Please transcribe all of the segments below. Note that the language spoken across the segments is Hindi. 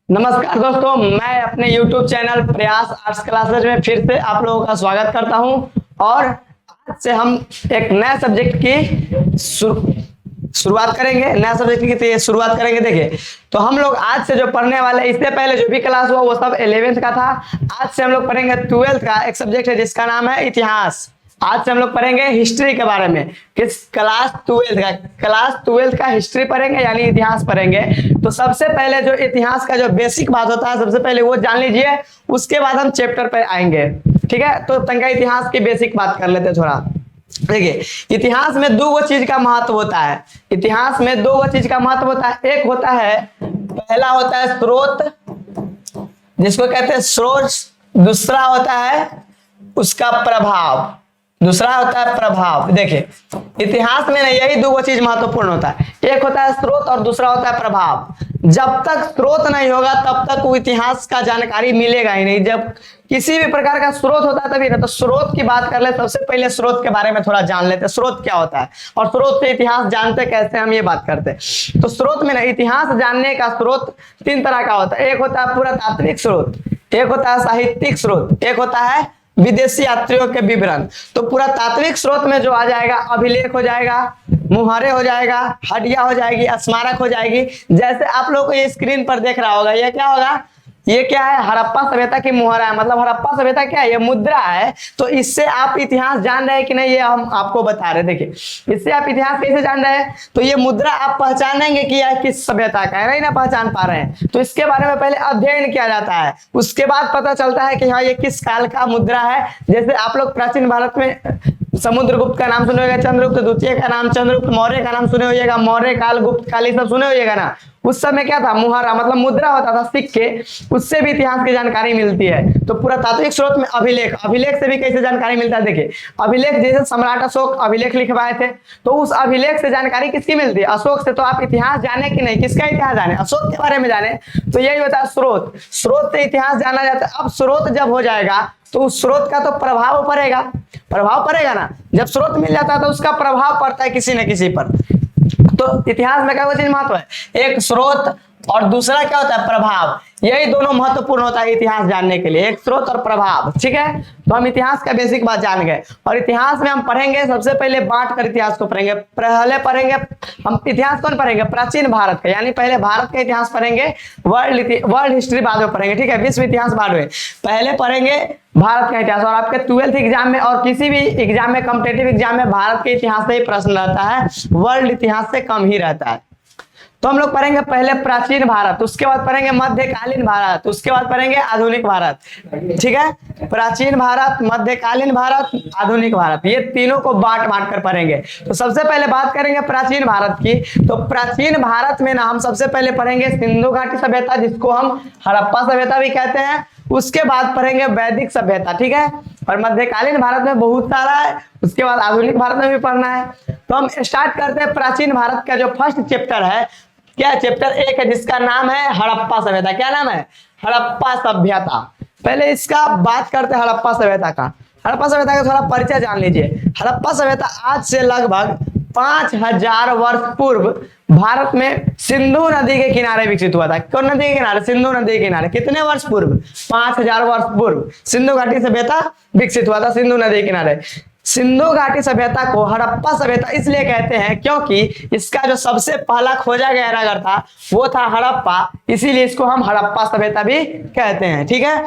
नमस्कार दोस्तों, मैं अपने YouTube चैनल प्रयास आर्ट्स क्लासेज में फिर से आप लोगों का स्वागत करता हूं। और आज से हम एक नए सब्जेक्ट की शुरुआत करेंगे। नया सब्जेक्ट की शुरुआत करेंगे। देखिए, तो हम लोग आज से जो पढ़ने वाले, इससे पहले जो भी क्लास हुआ वो सब 11th का था। आज से हम लोग पढ़ेंगे 12th का एक सब्जेक्ट है जिसका नाम है इतिहास। आज से हम लोग पढ़ेंगे हिस्ट्री के बारे में। किस क्लास 12th का हिस्ट्री पढ़ेंगे, यानी इतिहास पढ़ेंगे। तो सबसे पहले जो इतिहास का जो बेसिक बात होता है, सबसे पहले वो जान लीजिए, उसके बाद हम चैप्टर पे आएंगे। ठीक है, तो तंका इतिहास की बेसिक बात कर लेते हैं थोड़ा। देखिए, इतिहास में दो चीज का महत्व होता है। इतिहास में दो चीज का महत्व होता है। एक होता है, पहला होता है स्रोत, जिसको कहते हैं स्रोत। दूसरा होता है उसका प्रभाव। दूसरा होता है प्रभाव। देखिए, इतिहास में ना यही दो चीज महत्वपूर्ण होता है। एक होता है स्रोत और दूसरा होता है प्रभाव। जब तक स्रोत नहीं होगा तब तक वो इतिहास का जानकारी मिलेगा ही नहीं। जब किसी भी प्रकार का स्रोत होता है तभी ना। तो स्रोत की बात कर ले, सबसे पहले स्रोत के बारे में थोड़ा जान लेते हैं। स्रोत क्या होता है और स्रोत से इतिहास जानते कैसे, हम ये बात करते हैं। तो स्रोत में ना, इतिहास जानने का स्रोत तीन तरह का होता है। एक होता है पुरातात्विक स्रोत, एक होता है साहित्यिक स्रोत, एक होता है विदेशी यात्रियों के विवरण। तो पुरातात्विक स्रोत में जो आ जाएगा, अभिलेख हो जाएगा, मुहारे हो जाएगा, हड्डियां हो जाएगी, स्मारक हो जाएगी। जैसे आप लोग को ये स्क्रीन पर देख रहा होगा, ये क्या होगा, ये क्या है, हड़प्पा सभ्यता की मुहरा है। मतलब हड़प्पा सभ्यता क्या है, ये मुद्रा है। तो इससे आप इतिहास जान रहे हैं कि नहीं, ये हम आपको बता रहे हैं। देखिए, इससे आप इतिहास कैसे जान रहे हैं, तो ये मुद्रा आप पहचानेंगे कि यह किस सभ्यता का है, नहीं ना पहचान पा रहे हैं। तो इसके बारे में पहले अध्ययन किया जाता है, उसके बाद पता चलता है कि हाँ ये किस काल का मुद्रा है। जैसे आप लोग प्राचीन भारत में समुद्रगुप्त का नाम सुने होगा, चंद्रगुप्त द्वितीय का नाम, चंद्रगुप्त मौर्य का नाम सुने होइएगा, मौर्य काल, गुप्त काल, सब सुने होइएगा ना। उस समय क्या था, मुहारा मतलब मुद्रा होता था, सिक्के। उससे भी इतिहास की जानकारी मिलती है। तो पुरातात्विक स्रोत में अभिलेख, अभिलेख से भी कैसे जानकारी मिलता है। देखिए, अभिलेख जैसे सम्राट अशोक अभिलेख लिखवाए थे, तो उस अभिलेख से जानकारी किसकी मिलती है, अशोक से। तो आप इतिहास जाने कि नहीं, किसका इतिहास जाने, अशोक के बारे में जाने। तो यही होता है स्रोत। स्रोत से इतिहास जाना जाता है। अब स्रोत जब हो जाएगा तो उस स्रोत का तो प्रभाव पड़ेगा, प्रभाव पड़ेगा ना। जब स्रोत मिल जाता है तो उसका प्रभाव पड़ता है किसी न किसी पर। तो इतिहास में क्या चीज महत्व है, एक स्रोत और दूसरा क्या होता है, प्रभाव। यही दोनों महत्वपूर्ण होता है इतिहास जानने के लिए, एक स्रोत और प्रभाव। ठीक है, तो हम इतिहास का बेसिक बात जान गए। और इतिहास में हम पढ़ेंगे, सबसे पहले बांट कर इतिहास को पढ़ेंगे। पहले पढ़ेंगे हम इतिहास कौन पढ़ेंगे, प्राचीन भारत का, यानी पहले भारत का इतिहास पढ़ेंगे। वर्ल्ड हिस्ट्री बाद में पढ़ेंगे। ठीक है, विश्व इतिहास बाद में। पहले पढ़ेंगे भारत का इतिहास। और आपके 12th एग्जाम में और किसी भी एग्जाम में, कॉम्पिटेटिव एग्जाम में भारत के इतिहास से ही प्रश्न रहता है, वर्ल्ड इतिहास से कम ही रहता है। तो हम लोग पढ़ेंगे पहले प्राचीन भारत, उसके बाद पढ़ेंगे मध्यकालीन भारत, उसके बाद पढ़ेंगे आधुनिक भारत। ठीक है, प्राचीन भारत, मध्यकालीन भारत, आधुनिक भारत, ये तीनों को बांट बांट कर पढ़ेंगे। तो सबसे पहले बात करेंगे प्राचीन भारत की। तो प्राचीन भारत में ना हम सबसे पहले पढ़ेंगे सिंधु घाटी सभ्यता, जिसको हम हड़प्पा सभ्यता भी कहते हैं। उसके बाद पढ़ेंगे वैदिक सभ्यता। ठीक है, और मध्यकालीन भारत में बहुत सारा है, उसके बाद आधुनिक भारत में भी पढ़ना है। तो हम स्टार्ट करते हैं प्राचीन भारत का। जो फर्स्ट चैप्टर है, क्या चैप्टर 1 है, जिसका नाम है हड़प्पा सभ्यता। क्या नाम है, हड़प्पा सभ्यता। पहले इसका बात करते हैं हड़प्पा सभ्यता का। हड़प्पा सभ्यता का थोड़ा परिचय जान लीजिए। हड़प्पा सभ्यता आज से लगभग 5000 वर्ष पूर्व भारत में सिंधु नदी के किनारे विकसित हुआ था। कौन नदी के किनारे, सिंधु नदी के किनारे। कितने वर्ष पूर्व, 5000 वर्ष पूर्व सिंधु घाटी सभ्यता विकसित हुआ था, सिंधु नदी के किनारे। सिंधु घाटी सभ्यता को हड़प्पा सभ्यता इसलिए कहते हैं क्योंकि इसका जो सबसे पहला खोजा गया नगर था वो था हड़प्पा, इसीलिए इसको हम हड़प्पा सभ्यता भी कहते हैं। ठीक है,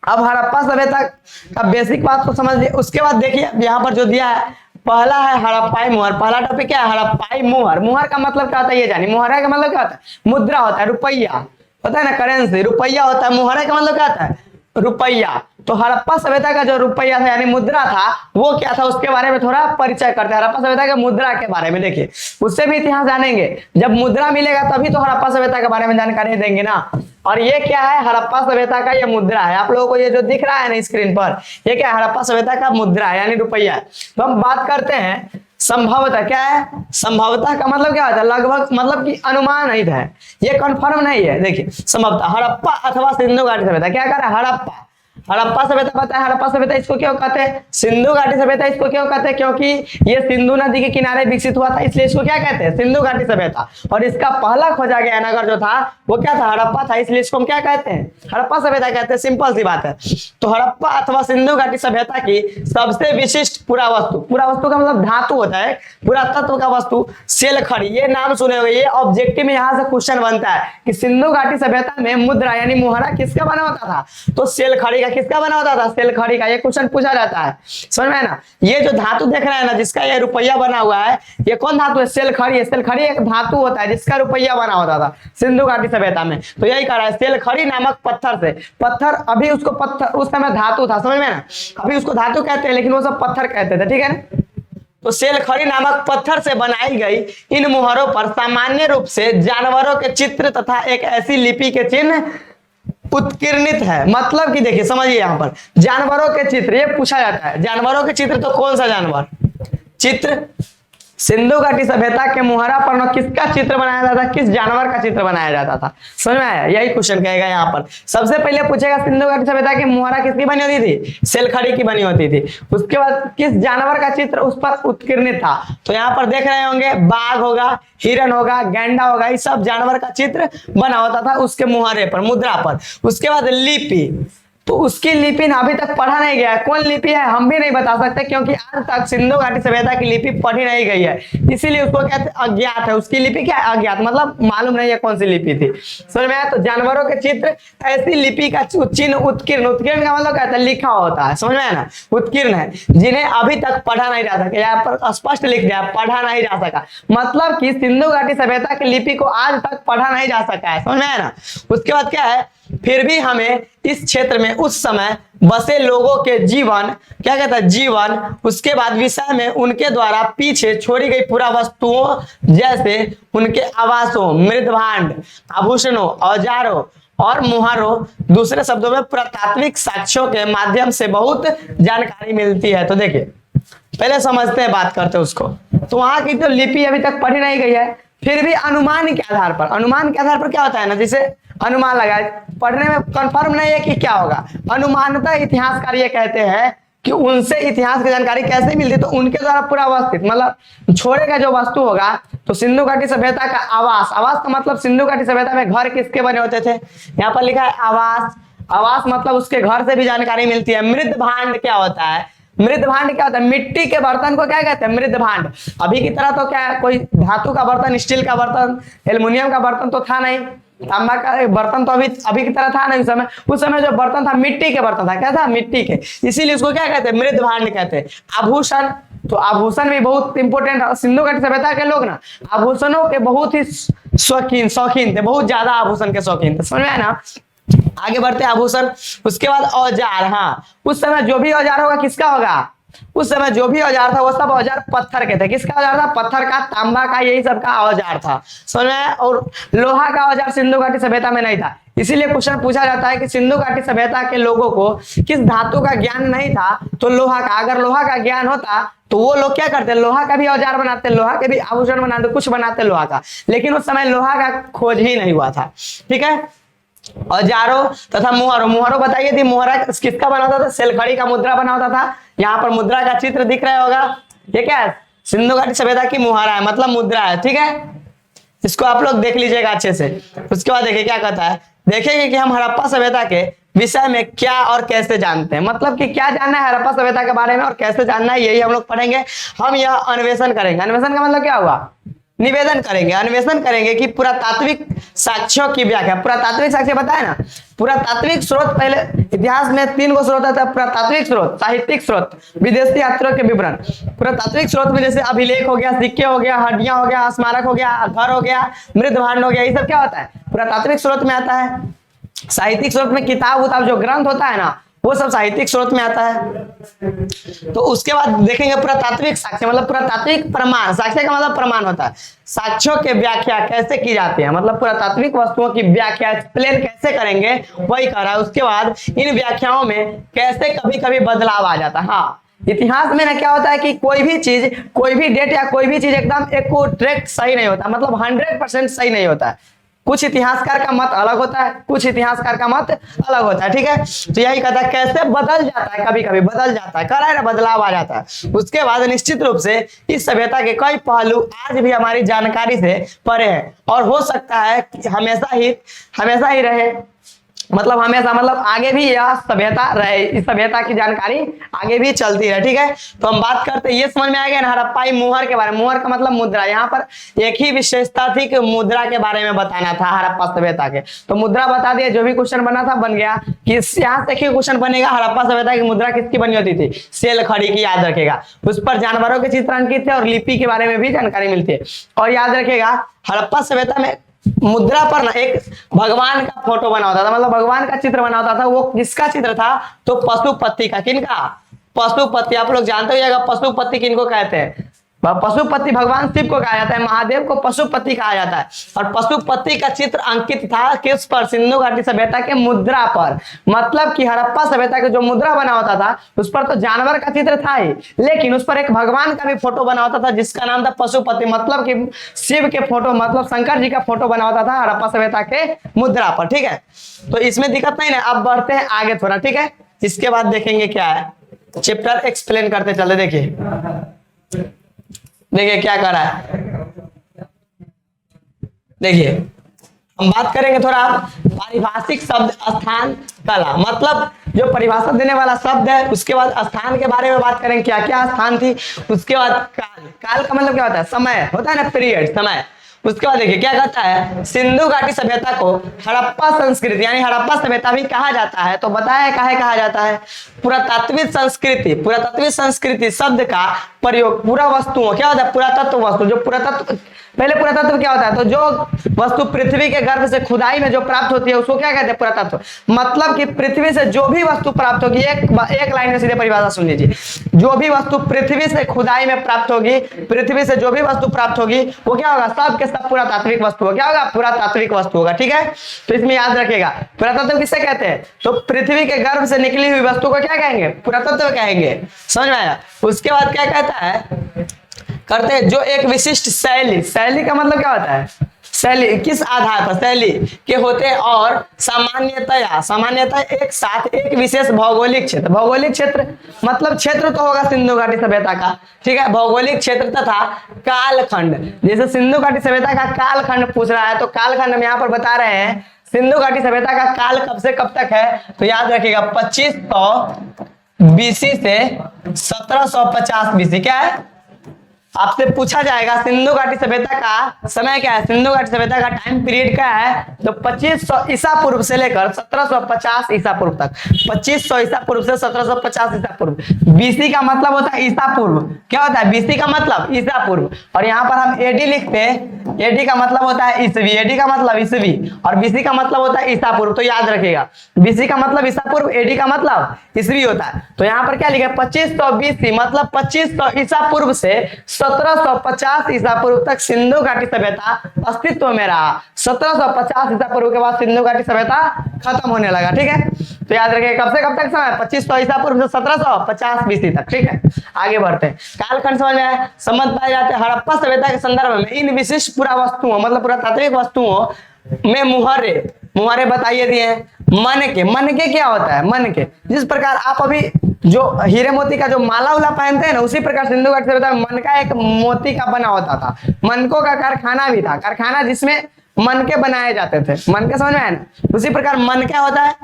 अब हड़प्पा सभ्यता का बेसिक बात को समझ लिया। उसके बाद देखिए यहाँ पर जो दिया है, पहला है हड़प्पाई मुहर। पहला टॉपिक क्या है, हड़प्पाई मुहर। मुहर का मतलब क्या होता है ये जानिए। मुहर का मतलब क्या होता है, मुद्रा होता है, रुपया होता है ना, करेंसी, रुपया होता है। मुहर का मतलब क्या होता है, रुपया। तो हड़प्पा सभ्यता का जो रुपया था यानी मुद्रा था, वो क्या था, उसके बारे में थोड़ा परिचय करते हैं। हड़प्पा सभ्यता के मुद्रा के बारे में देखिए, उससे भी इतिहास जानेंगे। जब मुद्रा मिलेगा तभी तो हड़प्पा सभ्यता के बारे में जानकारी देंगे ना। और ये क्या है, हड़प्पा सभ्यता का ये मुद्रा है। आप लोगों को ये जो दिख रहा है ना स्क्रीन पर, ये क्या है, हड़प्पा सभ्यता का मुद्रा है, यानी रुपया। तो हम बात करते हैं संभवतः। क्या है, संभवतः का मतलब क्या होता है, लगभग, मतलब कि अनुमान नहीं है, ये कंफर्म नहीं है। देखिए, संभवतः हड़प्पा अथवा सिंधु घाटी सभ्यता। क्या कर रहा है, हड़प्पा। हड़प्पा सभ्यता पता है, हड़प्पा सभ्यता इसको क्यों कहते हैं? सिंधु घाटी सभ्यता इसको क्यों कहते हैं? क्योंकि ये सिंधु नदी के किनारे विकसित हुआ था, इसलिए इसको क्या कहते हैं? सिंधु घाटी सभ्यता। और इसका पहला खोजा गया नगर जो था वो क्या था? हड़प्पा था, इसलिए इसको हम क्या कहते हैं? हड़प्पा सभ्यता कहते हैं। सिंपल सी बात है। तो हड़प्पा अथवा सिंधु घाटी सभ्यता की सबसे विशिष्ट पुरावस्तु, पुरावस्तु का मतलब धातु होता है, पुरातत्व का वस्तु सेल खड़ी, ये नाम सुने हुए, ये ऑब्जेक्टिव में यहाँ से क्वेश्चन बनता है कि सिंधु घाटी सभ्यता में मुद्रा यानी मुहारा किसका बना होता था? तो सेल खड़ी का। किसका बना होता था? सेल खड़ी का। ये क्वेश्चन पूछा जाता है, समझ में है ना? ये जो धातु देख रहे हैं ना, जिसका ये रुपया बना हुआ है, ये कौन धातु है? सेल खड़ी है। सेल खड़ी एक धातु होता है जिसका रुपया बना होता था सिंधु घाटी सभ्यता में। तो यही कह रहा है, सेल खड़ी नामक पत्थर से, पत्थर अभी उसको पत्थर उस समय धातु था, समझ में ना? अभी उसको धातु कहते हैं लेकिन वो सब पत्थर कहते थे, ठीक है ना? तो सेल खड़ी नामक पत्थर से बनाई गई इन मुहरों पर सामान्य रूप से जानवरों के चित्र तथा एक ऐसी लिपि के चिन्ह उत्कीर्णित है। मतलब कि देखिए, समझिए, यहां पर जानवरों के चित्र ये पूछा जाता है। जानवरों के चित्र तो कौन सा जानवर? चित्र सिंधु घाटी सभ्यता के मुहारा पर किसका चित्र बनाया जाता था? किस जानवर का चित्र बनाया जाता था? समझ में आया? यही क्वेश्चन कहेगा यहाँ पर। सबसे पहले पूछेगा सिंधु घाटी सभ्यता की मुहारा किसकी बनी होती थी? सेलखड़ी की बनी होती थी। उसके बाद किस जानवर का चित्र उस पर उत्कीर्णित था? तो यहाँ पर देख रहे होंगे, बाघ होगा, हिरन होगा, गैंडा होगा, ये सब जानवर का चित्र बना होता था उसके मुहारे पर, मुद्रा पर। उसके बाद लिपि, तो उसकी लिपि अभी तक पढ़ा नहीं गया है। कौन लिपि है हम भी नहीं बता सकते, क्योंकि आज तक सिंधु घाटी सभ्यता की लिपि पढ़ी नहीं गई है, इसीलिए उसको कहते अज्ञात है। उसकी लिपि क्या है? अज्ञात, मतलब मालूम नहीं है कौन सी लिपि थी, समझ में आया? तो जानवरों के चित्र, ऐसी लिपि का चिन्ह उत्कीर्ण, उत्कीर्ण का मतलब कहता है लिखा होता है, समझ में आया ना? उत्कीर्ण है जिन्हें अभी तक पढ़ा नहीं जा सका। यहाँ पर स्पष्ट लिख दिया, पढ़ा नहीं जा सका, मतलब कि सिंधु घाटी सभ्यता की लिपि को आज तक पढ़ा नहीं जा सका है, समझ में आया ना? उसके बाद क्या है, फिर भी हमें इस क्षेत्र में उस समय बसे लोगों के जीवन, क्या कहता है? जीवन, उसके बाद विषय में उनके द्वारा पीछे छोड़ी गई पुरावस्तुओं जैसे उनके आवासों, मृदभांड, आभूषणों, औजारों और मुहारों, दूसरे शब्दों में पुरातात्विक साक्ष्यों के माध्यम से बहुत जानकारी मिलती है। तो देखिए, पहले समझते हैं, बात करते हैं उसको। तो वहां की तो लिपि अभी तक पढ़ी नहीं गई है, फिर भी अनुमान के आधार पर, अनुमान के आधार पर क्या होता है ना, जैसे अनुमान लगाए, पढ़ने में कंफर्म नहीं है कि क्या होगा, अनुमानतः इतिहासकार ये कहते हैं कि उनसे इतिहास की जानकारी कैसे मिलती? तो उनके द्वारा पुरावस्थित, मतलब छोड़े का जो वस्तु होगा। तो सिंधु घाटी सभ्यता का आवास, आवास का मतलब सिंधु घाटी सभ्यता में घर किसके बने होते थे? यहाँ पर लिखा है आवास, आवास मतलब उसके घर से भी जानकारी मिलती है। मृद भांड क्या होता है? मृद भांड क्या होता है? मिट्टी के बर्तन को क्या कहते हैं? मृद भांड। अभी की तरह तो क्या है, कोई धातु का बर्तन, स्टील का बर्तन, एल्युमिनियम का बर्तन तो था नहीं, तांबा का बर्तन तो अभी की तरह था नहीं। उस समय जो बर्तन था मिट्टी के बर्तन था, क्या था? मिट्टी के, इसीलिए उसको क्या कहते हैं? मृद भांड कहते हैं। आभूषण, तो आभूषण भी बहुत इंपॉर्टेंट, सिंधु घाटी सभ्यता के लोग ना आभूषणों के बहुत ही शौकीन थे, बहुत ज्यादा आभूषण के शौकीन थे, समझ में आया ना? आगे बढ़ते आभूषण। उसके बाद औजार, हाँ, उस समय जो भी औजार होगा किसका होगा? उस समय जो भी औजार था वो सब औजार पत्थर के थे। किसका औजार था? पत्थर का, तांबा का, यही सब का औजार था, समझ में? और लोहा का औजार सिंधु घाटी सभ्यता में नहीं था। इसीलिए क्वेश्चन पूछा जाता है कि सिंधु घाटी सभ्यता के लोगों को किस धातु का ज्ञान नहीं था? तो लोहा का। अगर लोहा का ज्ञान होता तो वो लोग क्या करते? लोहा का भी औजार बनाते, लोहा के भी आभूषण बनाते, कुछ बनाते लोहा का, लेकिन उस समय लोहा का खोज ही नहीं हुआ था, ठीक है? औजारों तथा मुहरों, मुहरों बताइए थी, मुहरा किसका बना होता था? सेलखड़ी का मुद्रा बना होता था। यहाँ पर मुद्रा का चित्र दिख रहा होगा, ये क्या है? सिंधु घाटी सभ्यता की मुहारा है, मतलब मुद्रा है, ठीक है? इसको आप लोग देख लीजिएगा अच्छे से। उसके बाद देखिए क्या कहता है, देखेंगे कि हम हड़प्पा सभ्यता के विषय में क्या और कैसे जानते हैं, मतलब कि क्या जानना है हड़प्पा सभ्यता के बारे में और कैसे जानना है, यही हम लोग पढ़ेंगे। हम यह अन्वेषण करेंगे। अन्वेषण का मतलब क्या हुआ? निवेदन करेंगे, अन्वेषण करेंगे कि पुरातात्विक साक्ष्यों की व्याख्या। पुरातात्विक साक्ष्य बताए ना, पुरातात्विक स्रोत, पहले इतिहास में 3 गो स्रोत आता है, पुरातात्विक स्रोत, साहित्यिक स्रोत, विदेशी यात्रियों के विवरण। पुरातात्विक स्रोत में जैसे अभिलेख हो गया, सिक्के हो गया, हड्डियां हो गया, स्मारक हो गया, घर हो गया, मृद भांड हो गया, ये सब क्या होता है? पुरातात्विक स्रोत में आता है। साहित्यिक स्रोत में किताब उताब जो ग्रंथ होता है ना, वो सब साहित्यिक स्रोत में आता है। तो उसके बाद देखेंगे पुरातात्विक साक्ष्य, मतलब पुरातात्विक प्रमाण। साक्ष्य का मतलब प्रमाण होता है। साक्ष्यों की व्याख्या कैसे की जाती है, मतलब पुरातात्विक वस्तुओं की व्याख्या एक्सप्लेन कैसे करेंगे, वही कर रहा है। उसके बाद इन व्याख्याओं में कैसे कभी कभी बदलाव आ जाता है। हाँ, इतिहास में ना क्या होता है कि कोई भी चीज, कोई भी डेट या कोई भी चीज एकदम एक ट्रैक्ट सही नहीं होता, मतलब 100% सही नहीं होता है। कुछ इतिहासकार का मत अलग होता है, कुछ इतिहासकार का मत अलग होता है, ठीक है। तो यही कहता है कैसे बदल जाता है, कभी कभी बदल जाता है, कह रहा है ना बदलाव आ जाता है। उसके बाद निश्चित रूप से इस सभ्यता के कई पहलू आज भी हमारी जानकारी से परे हैं और हो सकता है कि हमेशा ही रहे, मतलब हमेशा, मतलब आगे भी यह सभ्यता रहे, इस सभ्यता की जानकारी आगे भी चलती रहे, ठीक है। तो हम बात करते हैं, ये समझ में आ गया ना हड़प्पाई मुहर के बारे में। मुहर का मतलब मुद्रा, यहाँ पर एक ही विशेषता थी कि मुद्रा के बारे में बताना था हड़प्पा सभ्यता के, तो मुद्रा बता दिया, जो भी क्वेश्चन बना था बन गया। कि यहाँ से देखिए क्वेश्चन बनेगा हड़प्पा सभ्यता की मुद्रा किसकी बनी होती थी, सेल खड़ी की, याद रखेगा। उस पर जानवरों के चित्र अंकित थे और लिपि के बारे में भी जानकारी मिलती है। और याद रखेगा हड़प्पा सभ्यता में मुद्रा पर ना एक भगवान का फोटो बना होता था, मतलब भगवान का चित्र बना होता था। वो किसका चित्र था, तो पशुपति का। किनका, पशुपति। आप लोग जानते हो पशुपति किनको कहते हैं, पशुपति भगवान शिव को कहा जाता है, महादेव को पशुपति कहा जाता है। और पशुपति का चित्र अंकित था किस पर, सिंधु घाटी सभ्यता के मुद्रा पर। मतलब कि हड़प्पा सभ्यता के जो मुद्रा बना होता था उस पर तो जानवर का चित्र था ही, लेकिन उस पर एक भगवान का भी फोटो बना होता था जिसका नाम था पशुपति। मतलब कि शिव के फोटो, मतलब शंकर जी का फोटो बना होता था हड़प्पा सभ्यता के मुद्रा पर, ठीक है। तो इसमें दिक्कत नहीं ना। अब बढ़ते हैं आगे थोड़ा, ठीक है। इसके बाद देखेंगे क्या है, चैप्टर एक्सप्लेन करते चले। देखिए क्या कर रहा है, देखिए हम बात करेंगे थोड़ा पारिभाषिक शब्द स्थान कला, मतलब जो परिभाषा देने वाला शब्द है। उसके बाद स्थान के बारे में बात करेंगे, क्या क्या स्थान थी। उसके बाद काल, काल का मतलब क्या होता है, समय होता है ना, पीरियड, समय। उसके बाद देखिए क्या कहता है, सिंधु घाटी सभ्यता को हड़प्पा संस्कृति यानी हड़प्पा सभ्यता भी कहा जाता है। तो बताया काहे कहा जाता है, पुरातात्विक संस्कृति। पुरातात्विक संस्कृति शब्द का प्रयोग पूरा वस्तुओं, क्या होता है पुरातत्व वस्तु, जो पुरातत्व, पहले पुरातत्व क्या होता है, तो जो वस्तु पृथ्वी के गर्भ से खुदाई में जो प्राप्त होती है उसको क्या कहते हैं, पुरातत्व। मतलब कि पृथ्वी से जो भी वस्तु प्राप्त होगी, एक लाइन में सीधे परिभाषा सुन लीजिए, जो भी वस्तु पृथ्वी से खुदाई में प्राप्त होगी, पृथ्वी से जो भी वस्तु प्राप्त होगी वो क्या होगा, सब के सब पुरातात्विक वस्तु होगा। क्या होगा, पुरातात्विक वस्तु होगा, ठीक है। तो इसमें याद रखेगा पुरातत्व किसे कहते हैं, तो पृथ्वी के गर्भ से निकली हुई वस्तु को क्या कहेंगे, पुरातत्व कहेंगे। समझ में आया। उसके बाद क्या कहता है, करते हैं जो एक विशिष्ट शैली, शैली का मतलब क्या होता है, शैली किस आधार पर शैली के होते हैं और सामान्यतः एक साथ एक विशेष भौगोलिक क्षेत्र। भौगोलिक क्षेत्र मतलब क्षेत्र तो होगा सिंधु घाटी सभ्यता का, ठीक है। भौगोलिक क्षेत्र तथा कालखंड, जैसे सिंधु घाटी सभ्यता का कालखंड पूछ रहा है तो कालखंड में यहाँ पर बता रहे हैं सिंधु घाटी सभ्यता का काल कब से कब तक है। तो याद रखिएगा 2500 बीसी से 1750 बीसी। क्या है, आपसे पूछा जाएगा सिंधु घाटी सभ्यता का समय क्या है, सिंधु घाटी सभ्यता का टाइम पीरियड क्या है, तो 2500 ईसा पूर्व से लेकर 1750 ईसा पूर्व तक। 2500 ईसा पूर्व से 1750 ईसा पूर्व। बीसी का मतलब होता है ईसा पूर्व। क्या होता है, बीसी का मतलब ईसा पूर्व। और यहाँ पर हम एडी लिखते हैं, एडी का मतलब होता है ईसवी, एडी का मतलब ईसवी, और बीसी का मतलब होता है ईसा पूर्व। तो याद रखिएगा बीसी का मतलब ईसा पूर्व, एडी का मतलब ईसवी होता है। तो यहाँ पर क्या लिखा, 2500 बीसी मतलब 2500 ईसा पूर्व से 1750 ईसा पूर्व तक सिंधु घाटी सभ्यता अस्तित्व में रहा। 1750 ईसा पूर्व के बाद सिंधु घाटी सभ्यता खत्म होने लगा, ठीक है। तो याद रखिए कब से कब तक समय, 2500 ईसा पूर्व से 1750 बीसी तक, ठीक है। आगे बढ़ते हैं, कालखंड समझ में आया। संबंध पाए जाते हैं हड़प्पा सभ्यता के संदर्भ में इन विशिष्ट पुरावस्तुओं मतलब पुरातात्विक वस्तुओं में मुहारे बताइए दिए। मन के क्या होता है, मन के जिस प्रकार आप अभी जो हीरे मोती का जो माला उला पहनते हैं ना, उसी प्रकार सिंधु घाटी सभ्यता में मन का एक मोती का बना होता था। मनकों का कारखाना भी था, कारखाना जिसमें मन के बनाए जाते थे। मन के समझ में आया ना। उसी प्रकार मन क्या होता है,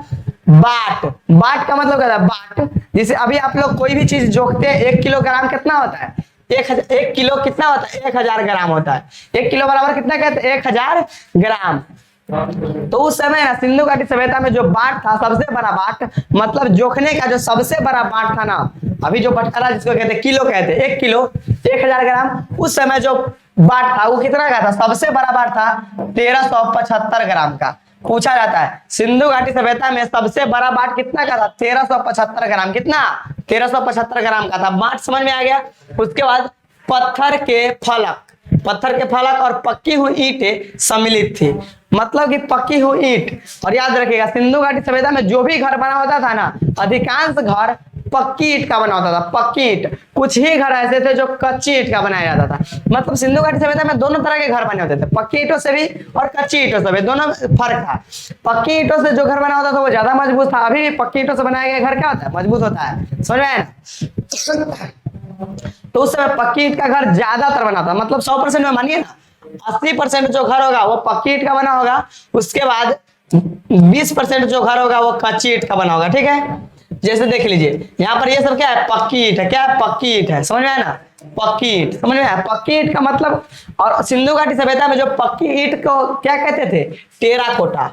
बाट का मतलब क्या होता है, बाट। जैसे अभी आप लोग कोई भी चीज जोखते हैं, 1 किलोग्राम कितना होता है, 1 किलो कितना होता है, 1000 ग्राम होता है। 1 किलो बराबर कितना कहते हैं, 1000 ग्राम। तो उस समय ना सिंधु घाटी सभ्यता में जो बाट था, सबसे बड़ा बाट मतलब जोखने का जो सबसे बड़ा बाट था ना, अभी जो बटखरा जिसको कहते हैं किलो कहते हैं, 1 किलो 1000 ग्राम। उस समय जो बाट था वो कितना का था, सबसे बड़ा बाट था 1375 ग्राम का। पूछा जाता है सिंधु घाटी सभ्यता में सबसे बड़ा बाट कितना का था, 1375 ग्राम। कितना, 1375 ग्राम का था बाट। समझ में आ गया। उसके बाद पत्थर के फलक और पक्की हुई ईंटें सम्मिलित थी। मतलब कि पक्की हुई ईंट। और याद रखिएगा सिंधु घाटी सभ्यता में जो भी घर बना होता था ना, अधिकांश घर पक्की ईंट का बना होता था, पक्की ईंट। कुछ ही घर ऐसे थे जो कच्ची ईंट का बनाया जाता था। मतलब सिंधु घाटी सभ्यता में दोनों तरह के घर बने होते थे, पक्की ईंटों से भी और कच्ची ईंटों से भी, दोनों फर्क था। पक्की ईंटों से जो घर बना होता था वो ज्यादा मजबूत था। अभी भी पक्की ईंटों से बनाया गया घर क्या होता है, मजबूत होता है, समझ में आया ना। तो उस समय पक्की ईंट का घर ज्यादातर बना था, मतलब 100% में मानिए ना 80% जो घर होगा वो पक्की ईंट का बना होगा, उसके बाद 20% जो घर होगा वो कच्ची ईंट का बना होगा, ठीक है। जैसे देख लीजिए यहाँ पर ये सब क्या है, पक्की ईंट है, क्या है, पक्की ईंट है, समझ में आया ना, पक्की ईंट, समझ में आया, पक्की ईंट का मतलब। और सिंधु घाटी सभ्यता में जो पक्की ईंट को क्या कहते थे, टेराकोटा,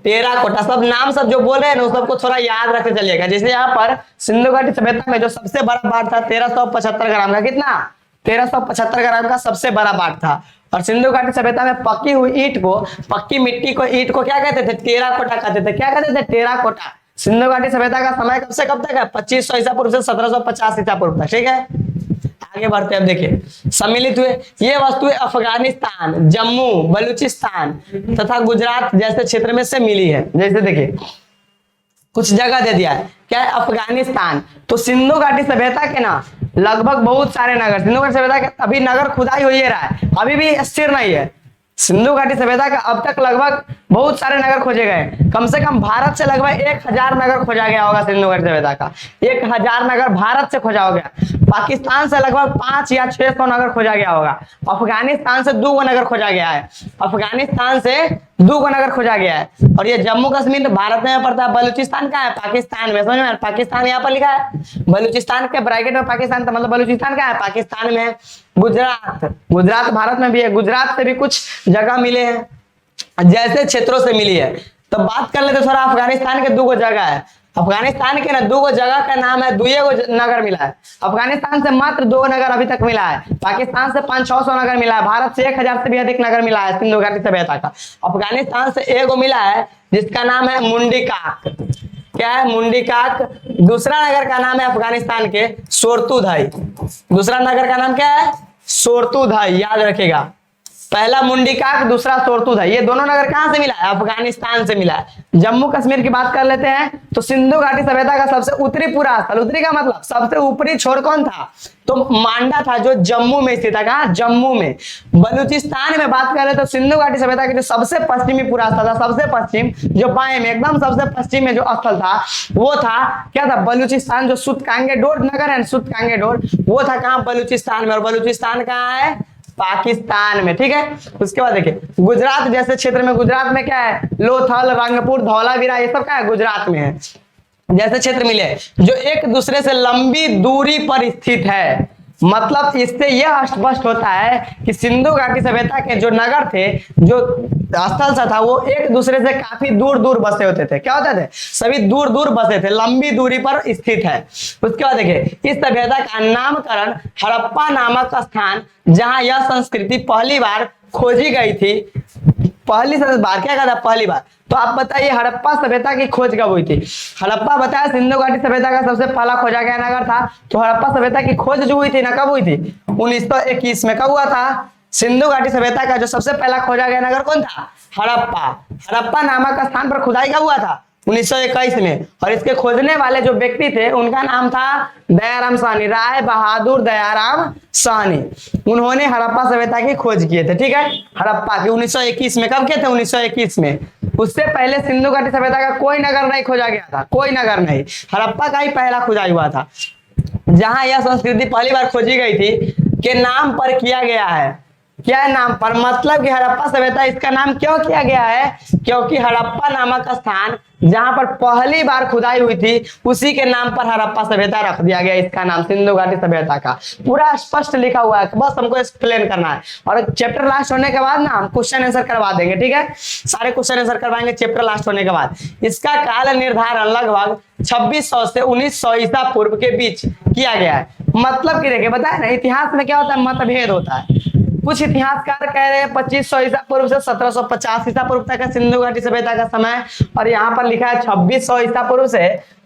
टेराकोटा। सब नाम सब जो बोल रहे हैं ना, सबको थोड़ा याद रखते चलिएगा। जैसे यहाँ पर सिंधु घाटी सभ्यता में जो सबसे बड़ा बाढ़ था 1375 ग्राम का, कितना, 1375 ग्राम का सबसे बड़ा बाढ़ था। और सिंधु घाटी सभ्यता में पक्की हुई ईंट को, पक्की मिट्टी को, ईंट को क्या कहते थे, टेराकोटा कहते थे। क्या कहते थे, टेराकोटा। सिंधु घाटी सभ्यता का समय कब से कब तक है, 2500 ईसा पूर्व से 1750 ईसा पूर्व तक, ठीक है। आगे बढ़ते हैं, अब देखिए सम्मिलित हुए ये वस्तुएं अफगानिस्तान, जम्मू, बलूचिस्तान तथा गुजरात जैसे क्षेत्र में से मिली है। जैसे देखिए कुछ जगह दे दिया है, क्या है, अफगानिस्तान। तो सिंधु घाटी सभ्यता के ना लगभग बहुत सारे नगर, सिंधु घाटी सभ्यता के अभी नगर खुदाई हो ही रहा है, अभी भी स्थिर नहीं है। सिंधु घाटी सभ्यता का अब तक लगभग बहुत सारे नगर खोजे गए, कम से कम भारत से लगभग 1000 नगर खोजा गया होगा। सिंधु घाटी सभ्यता का 1000 नगर भारत से खोजा हो गया। पाकिस्तान से लगभग 5 या 600 नगर खोजा गया होगा। अफगानिस्तान से 2 नगर खोजा गया है, अफगानिस्तान से 2 नगर खोजा गया है। और ये जम्मू कश्मीर भारत में पड़ता है, बलूचिस्तान का है, पाकिस्तान में, समझ में, पाकिस्तान यहाँ पर लिखा है, बलूचिस्तान के ब्रैकेट में पाकिस्तान, तो मतलब बलूचिस्तान का है, पाकिस्तान में है। गुजरात, गुजरात भारत में भी है, गुजरात से भी कुछ जगह मिले हैं, जैसे क्षेत्रों से मिली है। तो बात कर लेते थोड़ा, अफगानिस्तान के 2 जगह है, अफगानिस्तान के ना 2 जगह का नाम है, 2 नगर मिला है। अफगानिस्तान से मात्र 2 नगर अभी तक मिला है, पाकिस्तान से 500-600 नगर मिला है, भारत से 1000 से भी अधिक नगर मिला है सिंधु घाटी सभ्यता का। अफगानिस्तान से एगो मिला है जिसका नाम है मुंडीकाक, क्या है, मुंडीकाक। दूसरा नगर का नाम है अफगानिस्तान के सोरतुधाई, दूसरा नगर का नाम क्या है, सोरतुधाई, याद रखेगा। पहला मुंडीकाक, दूसरा सोरतुधाई। ये दोनों नगर कहां से मिला है, अफगानिस्तान से मिला है। जम्मू कश्मीर की बात कर लेते हैं, तो सिंधु घाटी सभ्यता का सबसे उत्तरी पूरा स्थल, उत्तरी का मतलब सबसे ऊपरी छोर कौन था, तो मांडा था, जो जम्मू में स्थित है, कहां, जम्मू में। बलूचिस्तान में बात करें तो सिंधु घाटी सभ्यता के जो सबसे पश्चिमी पूरा स्थल था, सबसे पश्चिम जो बाएं में एकदम सबसे पश्चिम में जो स्थल था वो था, क्या था, बलूचिस्तान। जो सुतकांगेडोर नगर है, सुतकांगेडोर, वो था कहां, बलूचिस्तान में। और बलूचिस्तान कहां है, पाकिस्तान में, ठीक है। उसके बाद देखिए गुजरात जैसे क्षेत्र में, गुजरात में क्या है, लोथल, रंगपुर, धौलावीरा, ये सब क्या है, गुजरात में है। जैसे क्षेत्र मिले जो एक दूसरे से लंबी दूरी पर स्थित है, मतलब इससे यह स्पष्ट होता है कि सिंधु घाटी सभ्यता के जो नगर थे, जो स्थल सा था, वो एक दूसरे से काफी दूर दूर बसे होते थे। क्या होते थे, सभी दूर दूर बसे थे, लंबी दूरी पर स्थित है। उसके बाद देखिए इस सभ्यता का नामकरण हड़प्पा नामक स्थान, जहां यह संस्कृति पहली बार खोजी गई थी, पहली बार, क्या कहता, पहली बार। तो आप बताइए हड़प्पा सभ्यता की खोज कब हुई थी। हड़प्पा बताया सिंधु घाटी सभ्यता का सबसे पहला खोजा गया नगर था। तो हड़प्पा सभ्यता की खोज जो हुई थी ना, कब हुई थी, 1921 में। कब हुआ था, सिंधु घाटी सभ्यता का जो सबसे पहला खोजा गया नगर कौन था, हड़प्पा। हड़प्पा नामक स्थान पर खुदाई कब हुआ था, 1921 में। और इसके खोजने वाले जो व्यक्ति थे उनका नाम था दयाराम साहनी, राय बहादुर दयाराम साहनी। उन्होंने हड़प्पा सभ्यता की खोज किए थे, ठीक है, हड़प्पा की 1921 में। कब किए थे, 1921 में। उससे पहले सिंधु घाटी सभ्यता का कोई नगर नहीं खोजा गया था, कोई नगर नहीं, हड़प्पा का ही पहला खुदाई हुआ था। जहां यह संस्कृति पहली बार खोजी गई थी के नाम पर किया गया है, क्या नाम पर, मतलब कि हड़प्पा सभ्यता, इसका नाम क्यों किया गया है, क्योंकि हड़प्पा नामक स्थान जहां पर पहली बार खुदाई हुई थी उसी के नाम पर हड़प्पा सभ्यता रख दिया गया, इसका नाम सिंधु घाटी सभ्यता का। पूरा स्पष्ट लिखा हुआ है, बस हमको एक्सप्लेन करना है। और चैप्टर लास्ट होने के बाद ना हम क्वेश्चन आंसर करवा देंगे, ठीक है, सारे क्वेश्चन आंसर करवाएंगे चैप्टर लास्ट होने के बाद। इसका काल निर्धारण लगभग 2600 से 1900 ईसा पूर्व के बीच किया गया है। मतलब कि देखिए बताया ना, इतिहास में क्या होता है, मतभेद होता है। कुछ इतिहासकार कह रहे हैं 2500 ईसा पूर्व से 1750 ईसा पूर्व तक है सिंधु घाटी सभ्यता का समय, और यहाँ पर लिखा है 2600 ईसा पूर्व से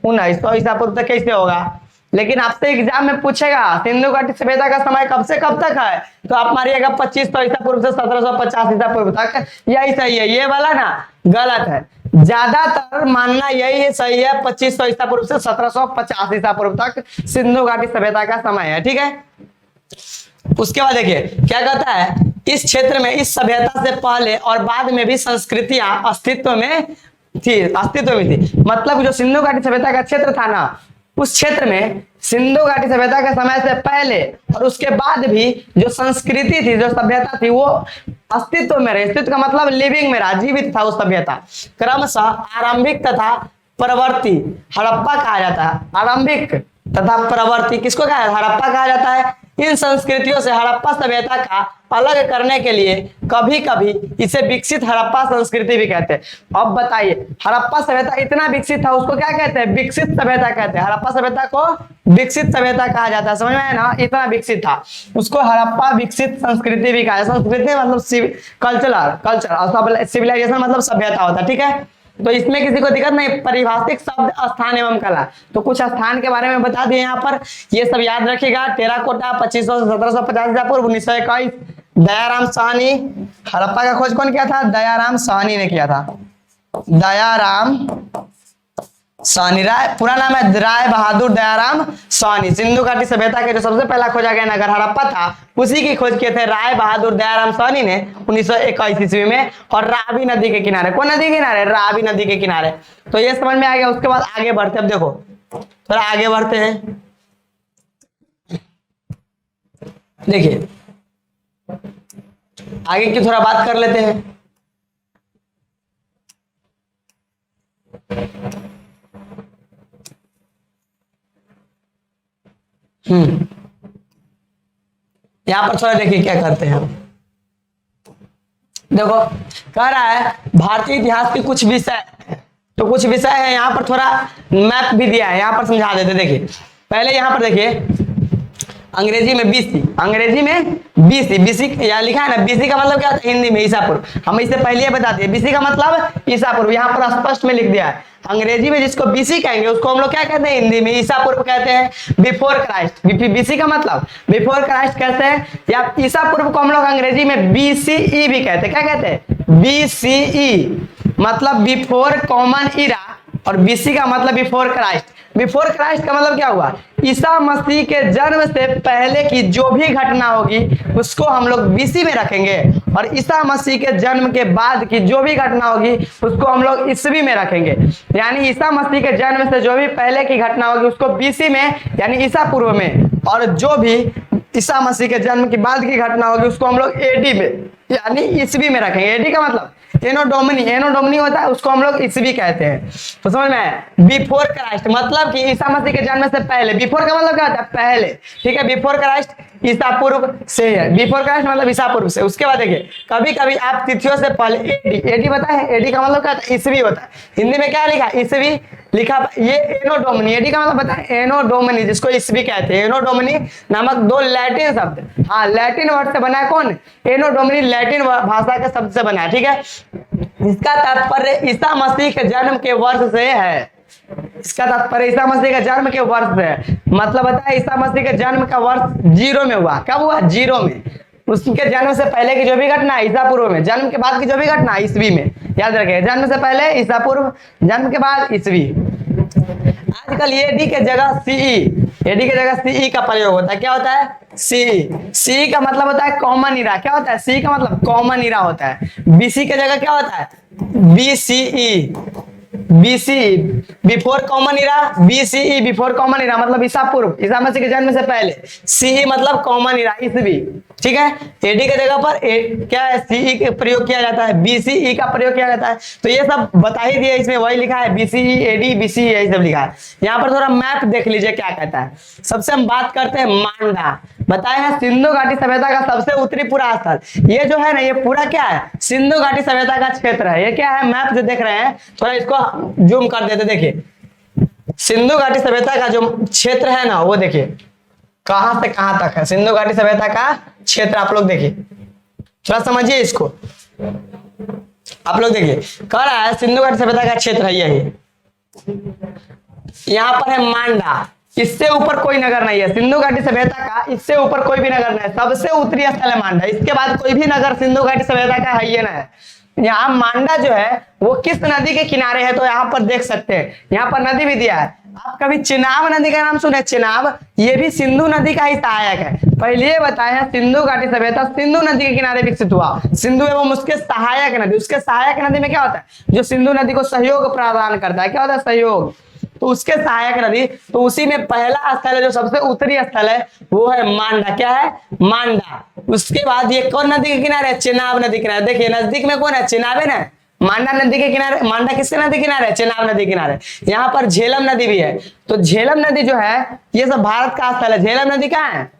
1900 ईसा पूर्व तक। कैसे होगा, लेकिन आपसे एग्जाम में पूछेगा सिंधु घाटी सभ्यता का समय कब से कब तक है, तो आप मारिएगा 2500 ईसा पूर्व से 1750 ईसा पूर्व तक, यही सही है। ये वाला ना गलत है, ज्यादातर मानना यही सही है 2500 ईसा पूर्व से 1750 ईसा पूर्व तक सिंधु घाटी सभ्यता का समय है। ठीक है, उसके बाद देखिए क्या कहता है, इस क्षेत्र में इस सभ्यता से पहले और बाद में भी संस्कृतियां अस्तित्व में थी। मतलब जो सिंधु घाटी सभ्यता का क्षेत्र था ना, उस क्षेत्र में सिंधु घाटी सभ्यता के समय से पहले और उसके बाद भी जो संस्कृति थी, जो सभ्यता थी, वो अस्तित्व में रही। अस्तित्व का मतलब लिविंग में रहा, जीवित था वो सभ्यता। क्रमशः आरंभिक तथा प्रवर्ती हड़प्पा कहा जाता है। आरंभिक तथा प्रवर्ती किसको कहा जाता है? हड़प्पा कहा जाता है। इन संस्कृतियों से हड़प्पा सभ्यता का अलग करने के लिए कभी कभी इसे विकसित हड़प्पा संस्कृति भी कहते हैं। अब बताइए, हड़प्पा सभ्यता इतना विकसित था, उसको क्या कहते हैं? विकसित सभ्यता कहते हैं। हड़प्पा सभ्यता को विकसित सभ्यता कहा जाता है। समझ में आया ना? इतना विकसित था, उसको हड़प्पा विकसित संस्कृति भी कहा जाता है। संस्कृति मतलब कल्चर और सिविलाइजेशन मतलब सभ्यता होता है। ठीक है, तो इसमें किसी को दिक्कत नहीं। परिभाषिक शब्द स्थान एवं कला, तो कुछ स्थान के बारे में बता दिए यहाँ पर, ये सब याद रखिएगा। टेराकोटा 2500 से 1750 ईसा पूर्व, 1921 दयाराम साहनी। हड़प्पा का खोज कौन किया था? दयाराम साहनी ने किया था। दयाराम साहनी, राय पूरा नाम है राय बहादुर दयाराम साहनी। सिंधु घाटी सभ्यता के जो सबसे पहला खोजा गया नगर हड़प्पा था, उसी की खोज किए थे राय बहादुर दयाराम साहनी ने 1921 ईस्वी में, और रावी नदी के किनारे। कौन नदी के किनारे? रावी नदी के किनारे। तो ये समझ में आ गया। उसके बाद आगे बढ़ते, अब देखो थोड़ा आगे बढ़ते हैं। देखिए आगे की थोड़ा बात कर लेते हैं। यहां पर थोड़ा देखिए क्या करते हैं हम। देखो कह रहा है भारतीय इतिहास के कुछ विषय, तो कुछ विषय है यहाँ पर, थोड़ा मैप भी दिया है, यहाँ पर समझा देते। देखिए पहले यहाँ पर देखिए अंग्रेजी में बीसी, अंग्रेजी में बीसी, बीसी यहाँ लिखा है ना। बीसी का मतलब क्या होता है? हिंदी में ईसा पूर्व। हम इसे पहले बता दिए, बीसी का मतलब ईसा पूर्व, यहाँ पर स्पष्ट में लिख दिया है। अंग्रेजी में जिसको बीसी कहेंगे उसको हम लोग क्या कहते हैं? हिंदी में ईसा पूर्व कहते हैं, बिफोर क्राइस्ट। बीसी का मतलब बिफोर क्राइस्ट कहते हैं, या ईसा पूर्व को हम लोग अंग्रेजी में बीसीई भी कहते हैं। क्या कहते हैं? बीसीई मतलब बिफोर कॉमन इरा, और बीसी का मतलब बिफोर क्राइस्ट। बिफोर क्राइस्ट का मतलब क्या हुआ? ईसा मसीह के जन्म से पहले की जो भी घटना होगी उसको हम लोग बीसी में रखेंगे, और ईसा मसीह के जन्म के बाद की जो भी घटना होगी उसको हम लोग ईस्वी में रखेंगे। यानी ईसा मसीह के जन्म से जो भी पहले की घटना होगी उसको बीसी में यानी ईसा पूर्व में, और जो भी ईसा मसीह के जन्म के बाद की घटना होगी उसको हम लोग एडी में यानी ईस्वी में रखेंगे। एडी का मतलब एनो डोमिनी होता है, उसको हम लोग ईस्वी कहते हैं। तो समझ में? बिफोर क्राइस्ट मतलब कि ईसा मसीह के जन्म से पहले। बिफोर का मतलब क्या होता है? पहले। ठीक है, बिफोर क्राइस्ट ईसा पूर्व से है। बिफोर क्राइस्ट मतलब ईसा पूर्व से। उसके बाद देखिए कभी कभी आप तिथियों से पहले एडी बताए हैं। एडी का मतलब क्या होता है? ईस्वी होता है। हिंदी में क्या लिखा? ईस्वी लिखा। ये एनो डोमिनी, एडी का मतलब बताए एनो डोमिनी, जिसको ईस्वी कहते हैं। एनो डोमिनी नामक दो लैटिन शब्द, हाँ लैटिन वर्ड से बना है। कौन? एनो डोमिनी लैटिन भाषा के शब्द से बना है। ठीक है, इसका तात्पर्य ईसा मसीह के जन्म के वर्ष से है। इसका तात्पर्य ईसा मसीह के जन्म के वर्ष से है। मतलब बताए ईसा मसीह के जन्म का वर्ष 0 में हुआ। कब हुआ? 0 में। उसके जन्म से पहले की जो भी घटना ईसा पूर्व में, जन्म के बाद की जो भी घटना ईस्वी में। याद रखें, जन्म से पहले ईसा पूर्व, जन्म के बाद ईस्वी। आजकल एडी के जगह सीई, एडी के जगह सीई का प्रयोग होता है। क्या होता है? सीई का मतलब होता है कॉमन इरा। क्या होता है? सीई का मतलब कॉमन इरा होता है। बीसी के जगह क्या होता है? बीसीई, बीसी बिफोर कॉमन इरा, बीसीई बिफोर कॉमन इरा मतलब ईसा पूर्व, ईसा मसीह के जन्म से पहले। सीई मतलब कॉमन इरा, ईस्वी। ठीक है, एडी के जगह पर क्या है? सीई का प्रयोग किया जाता है, बीसीई का प्रयोग किया जाता है। तो ये सब बता ही दिया, इसमें वही लिखा है बीसीई, एडी, बीसीई यही सब लिखा है। यहाँ पर थोड़ा मैप देख लीजिए क्या कहता है। सबसे हम बात करते हैं मांडा। बताए हैं सिंधु घाटी सभ्यता का सबसे उत्तरी पूरा स्थल। ये जो है ना, ये पूरा क्या है? सिंधु घाटी सभ्यता का क्षेत्र है। ये क्या है? मैप जो देख रहे हैं, थोड़ा इसको जूम कर देते। देखिए सिंधु घाटी सभ्यता का जो क्षेत्र है ना, वो देखिए कहां से कहां तक है। सिंधु घाटी सभ्यता का क्षेत्र आप लोग देखिए, थोड़ा समझिए इसको। आप लोग देखिए कह रहा है सिंधु घाटी सभ्यता का क्षेत्र है यही। यहाँ पर है मांडा, इससे ऊपर कोई नगर नहीं है। सिंधु घाटी सभ्यता का इससे ऊपर कोई भी नगर नहीं है। सबसे उत्तरी स्थल है मांडा। इसके बाद कोई भी नगर सिंधु घाटी सभ्यता का है ये ना है। यहाँ मांडा जो है वो किस नदी के किनारे है, तो यहाँ पर देख सकते हैं, यहाँ पर नदी भी दिया है। आप कभी चेनाब नदी का नाम सुने? चेनाब, ये भी सिंधु नदी का ही सहायक है। पहले ये बताया है सिंधु घाटी सभ्यता सिंधु नदी के किनारे विकसित हुआ। सिंधु एवं उसके सहायक नदी, उसके सहायक नदी में क्या होता है, जो सिंधु नदी को सहयोग प्रदान करता है, क्या होता है, सहयोग, तो उसके सहायक नदी, तो उसी में पहला स्थल है जो सबसे उत्तरी स्थल है वो है मांडा। क्या है? मांडा। उसके बाद ये कौन नदी के किनारे है? चेनाब नदी के किनारे। देखिए नजदीक में कौन है? चेनाब है ना, मांडा नदी के किनारे। मांडा किसके नदी के किनारे है? चेनाब नदी के किनारे। यहाँ पर झेलम नदी भी है, तो झेलम नदी जो है ये सब भारत का स्थल है। झेलम नदी कहाँ है?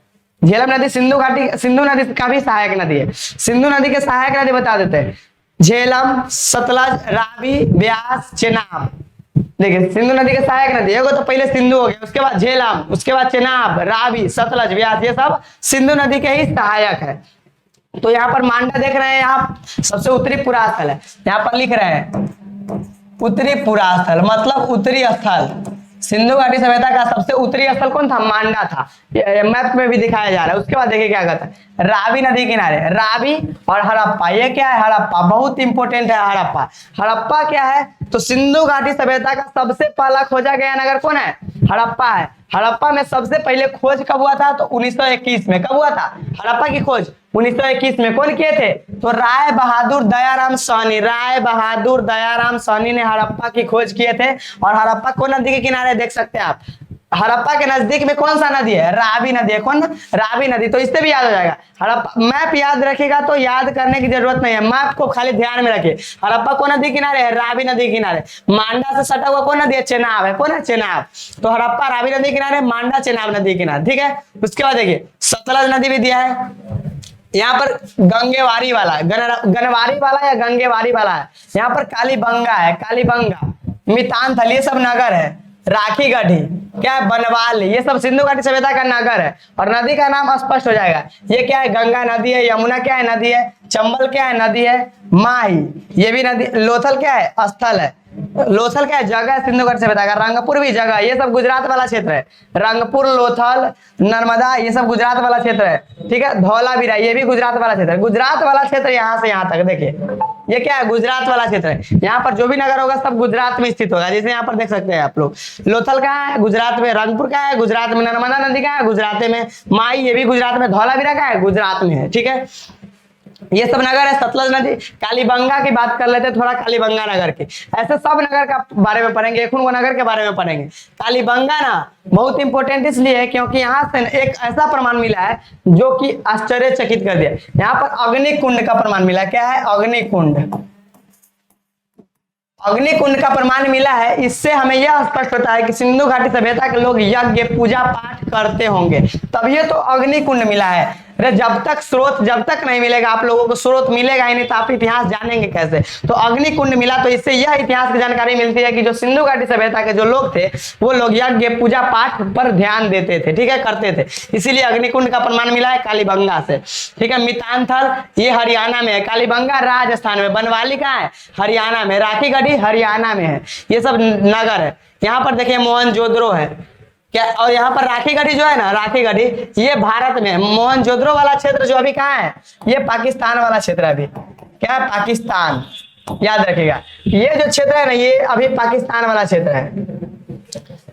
झेलम नदी सिंधु घाटी, सिंधु नदी का भी सहायक नदी है। सिंधु नदी के सहायक नदी बता देते हैं, झेलम, सतलज, रावी, ब्यास, चेनाब। देखिए सिंधु नदी के सहायक नदी है, तो पहले सिंधु हो गया, उसके बाद झेलम, उसके बाद चेनाब, रावी, सतलज, ब्यास, ये सब सिंधु नदी के ही सहायक है। तो यहाँ पर मांडा देख रहे हैं, यहाँ सबसे उत्तरी पुरास्थल है। यहाँ पर लिख रहे हैं उत्तरी पुरास्थल मतलब उत्तरी स्थल। सिंधु घाटी सभ्यता का सबसे उत्तरी स्थल कौन था? मांडा था। मैप में भी दिखाया जा रहा है। उसके बाद देखिए क्या कहता है, रावी नदी किनारे, रावी और हड़प्पा। ये क्या है? हड़प्पा, बहुत इंपॉर्टेंट है हड़प्पा। हड़प्पा क्या है? तो सिंधु घाटी सभ्यता का सबसे पहला खोजा गया नगर कौन है? हड़प्पा है। हड़प्पा में सबसे पहले खोज कब हुआ था? तो 1921 में। कब हुआ था हड़प्पा की खोज? 1921 में। कौन किए थे? तो राय बहादुर दयाराम साहनी। राय बहादुर दयाराम साहनी ने हड़प्पा की खोज किए थे। और हड़प्पा कौन नदी के किनारे देख सकते हैं आप? हड़प्पा के नजदीक में कौन सा नदी है? रावी नदी है। कौन? रावी नदी। तो इससे भी याद हो जाएगा। हड़प्पा मैप याद रखेगा तो याद करने की जरूरत नहीं है, मैप को खाली ध्यान में रखिए। हड़प्पा कौन नदी किनारे है? रावी नदी किनारे। मांडा से सटा हुआ कौन नदी है? चेनाब है। कौन है? चेनाब। तो हड़प्पा रावी नदी किनारे, मांडा चेनाब नदी किनारे। ठीक है। उसके बाद देखिए सतलज नदी भी दिया है। यहाँ पर गंगेवारी वाला, गनवारी वाला या गंगेवारी वाला है। यहाँ पर कालीबंगा है, कालीबंगा, मितानथल, ये सब नगर है। राखीगढ़ी, क्या है? बनवाल, ये सब सिंधु घाटी सभ्यता का नगर है। और नदी का नाम स्पष्ट हो जाएगा। ये क्या है? गंगा नदी है। यमुना क्या है? नदी है। चंबल क्या है? नदी है। माही, ये भी नदी। लोथल क्या है? स्थल है। लोथल क्या है? जगह है सिंधु घाटी सभ्यता का। रंगपुर भी जगह, ये सब गुजरात वाला क्षेत्र है। रंगपुर, लोथल, नर्मदा, ये सब गुजरात वाला क्षेत्र है। ठीक है। धौलावीरा, ये भी गुजरात वाला क्षेत्र है। गुजरात वाला क्षेत्र यहाँ से यहाँ तक देखिए, ये क्या है? गुजरात वाला क्षेत्र है। यहाँ पर जो भी नगर होगा सब गुजरात में स्थित होगा। जैसे यहाँ पर देख सकते हैं आप लोग, लोथल कहाँ है? गुजरात में। रंगपुर कहाँ है? गुजरात में। नर्मदा नदी कहाँ है? गुजरात में। माई, ये भी गुजरात में। धौलावीरा कहाँ है? गुजरात में है। ठीक है। ये सब नगर है। सतलज नदी, कालीबंगा की बात कर लेते हैं थोड़ा, कालीबंगा नगर की। ऐसे सब नगर का बारे में पढ़ेंगे, एक नगर के बारे में पढ़ेंगे। कालीबंगा ना बहुत इंपॉर्टेंट इसलिए है क्योंकि यहाँ से एक ऐसा प्रमाण मिला है जो कि आश्चर्यचकित कर दिया। यहाँ पर अग्निकुंड का प्रमाण मिला। क्या है? अग्निकुंड। अग्निकुंड का प्रमाण मिला है। इससे हमें यह स्पष्ट होता है कि सिंधु घाटी सभ्यता के लोग यज्ञ पूजा पाठ करते होंगे, तभी तो अग्निकुंड मिला है। अरे जब तक स्रोत, जब तक नहीं मिलेगा आप लोगों को, स्रोत मिलेगा ही नहीं तो आप इतिहास जानेंगे कैसे? तो अग्निकुंड मिला, तो इससे यह इतिहास की जानकारी मिलती है कि जो सिंधु घाटी सभ्यता के जो लोग थे वो लोग यज्ञ पूजा पाठ पर ध्यान देते थे। ठीक है, करते थे, इसीलिए अग्निकुंड का प्रमाण मिला है कालीबंगा से। ठीक है। मितानथल, ये हरियाणा में है। कालीबंगा राजस्थान में। बनवाली कहाँ है? हरियाणा में। राखीगढ़ी हरियाणा में है। ये सब नगर है। यहाँ पर देखिए मोहनजोदड़ो है क्या, और यहाँ पर राखीगढ़ी जो है ना, राखीगढ़ी ये भारत में है। मोहनजोदड़ो वाला क्षेत्र जो अभी कहाँ है? ये पाकिस्तान वाला क्षेत्र है। अभी क्या है? पाकिस्तान, याद रखिएगा। ये जो क्षेत्र है ना, ये अभी पाकिस्तान वाला क्षेत्र है।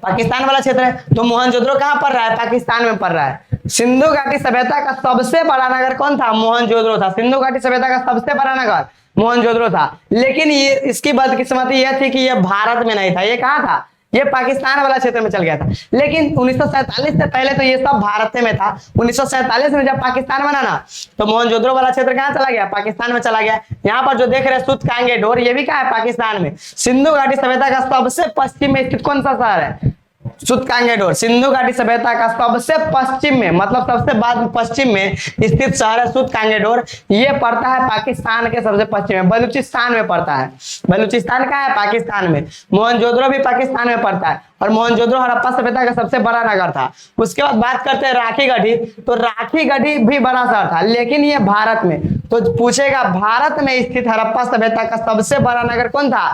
पाकिस्तान वाला क्षेत्र है। तो मोहनजोदड़ो कहाँ पड़ रहा है? पाकिस्तान में पड़ रहा है। सिंधु घाटी सभ्यता का सबसे बड़ा नगर कौन था? मोहनजोदड़ो था। सिंधु घाटी सभ्यता का सबसे बड़ा नगर मोहनजोदड़ो था। लेकिन ये, इसकी बदकिस्मती यह थी कि यह भारत में नहीं था। ये कहाँ था? ये पाकिस्तान वाला क्षेत्र में चल गया था। लेकिन 1947 से पहले तो ये सब भारत में था। 1947 में जब पाकिस्तान बना ना, तो मोहनजोदड़ो वाला क्षेत्र कहाँ चला गया? पाकिस्तान में चला गया। यहाँ पर जो देख रहे हैं सूतकांगेडोर, ये भी कहाँ है? पाकिस्तान में। सिंधु घाटी सभ्यता का सबसे पश्चिम में स्थित कौन सा शहर है? सूतकांगेडोर। सिंधु घाटी सभ्यता का सबसे पश्चिम में, मतलब सबसे बाद पश्चिम में स्थित शहर है सूतकांगेडोर। ये पड़ता है पाकिस्तान के सबसे पश्चिम में, बलूचिस्तान में पड़ता है। बलूचिस्तान कहाँ है? पाकिस्तान में। मोहनजोदड़ो भी पाकिस्तान में पड़ता है। और मोहनजोदड़ो हड़प्पा सभ्यता का सबसे बड़ा नगर था। उसके बाद बात करते हैं राखीगढ़ी। तो राखीगढ़ी भी बड़ा शहर था, लेकिन ये भारत में। तो पूछेगा भारत में स्थित हड़प्पा सभ्यता का सबसे बड़ा नगर कौन था?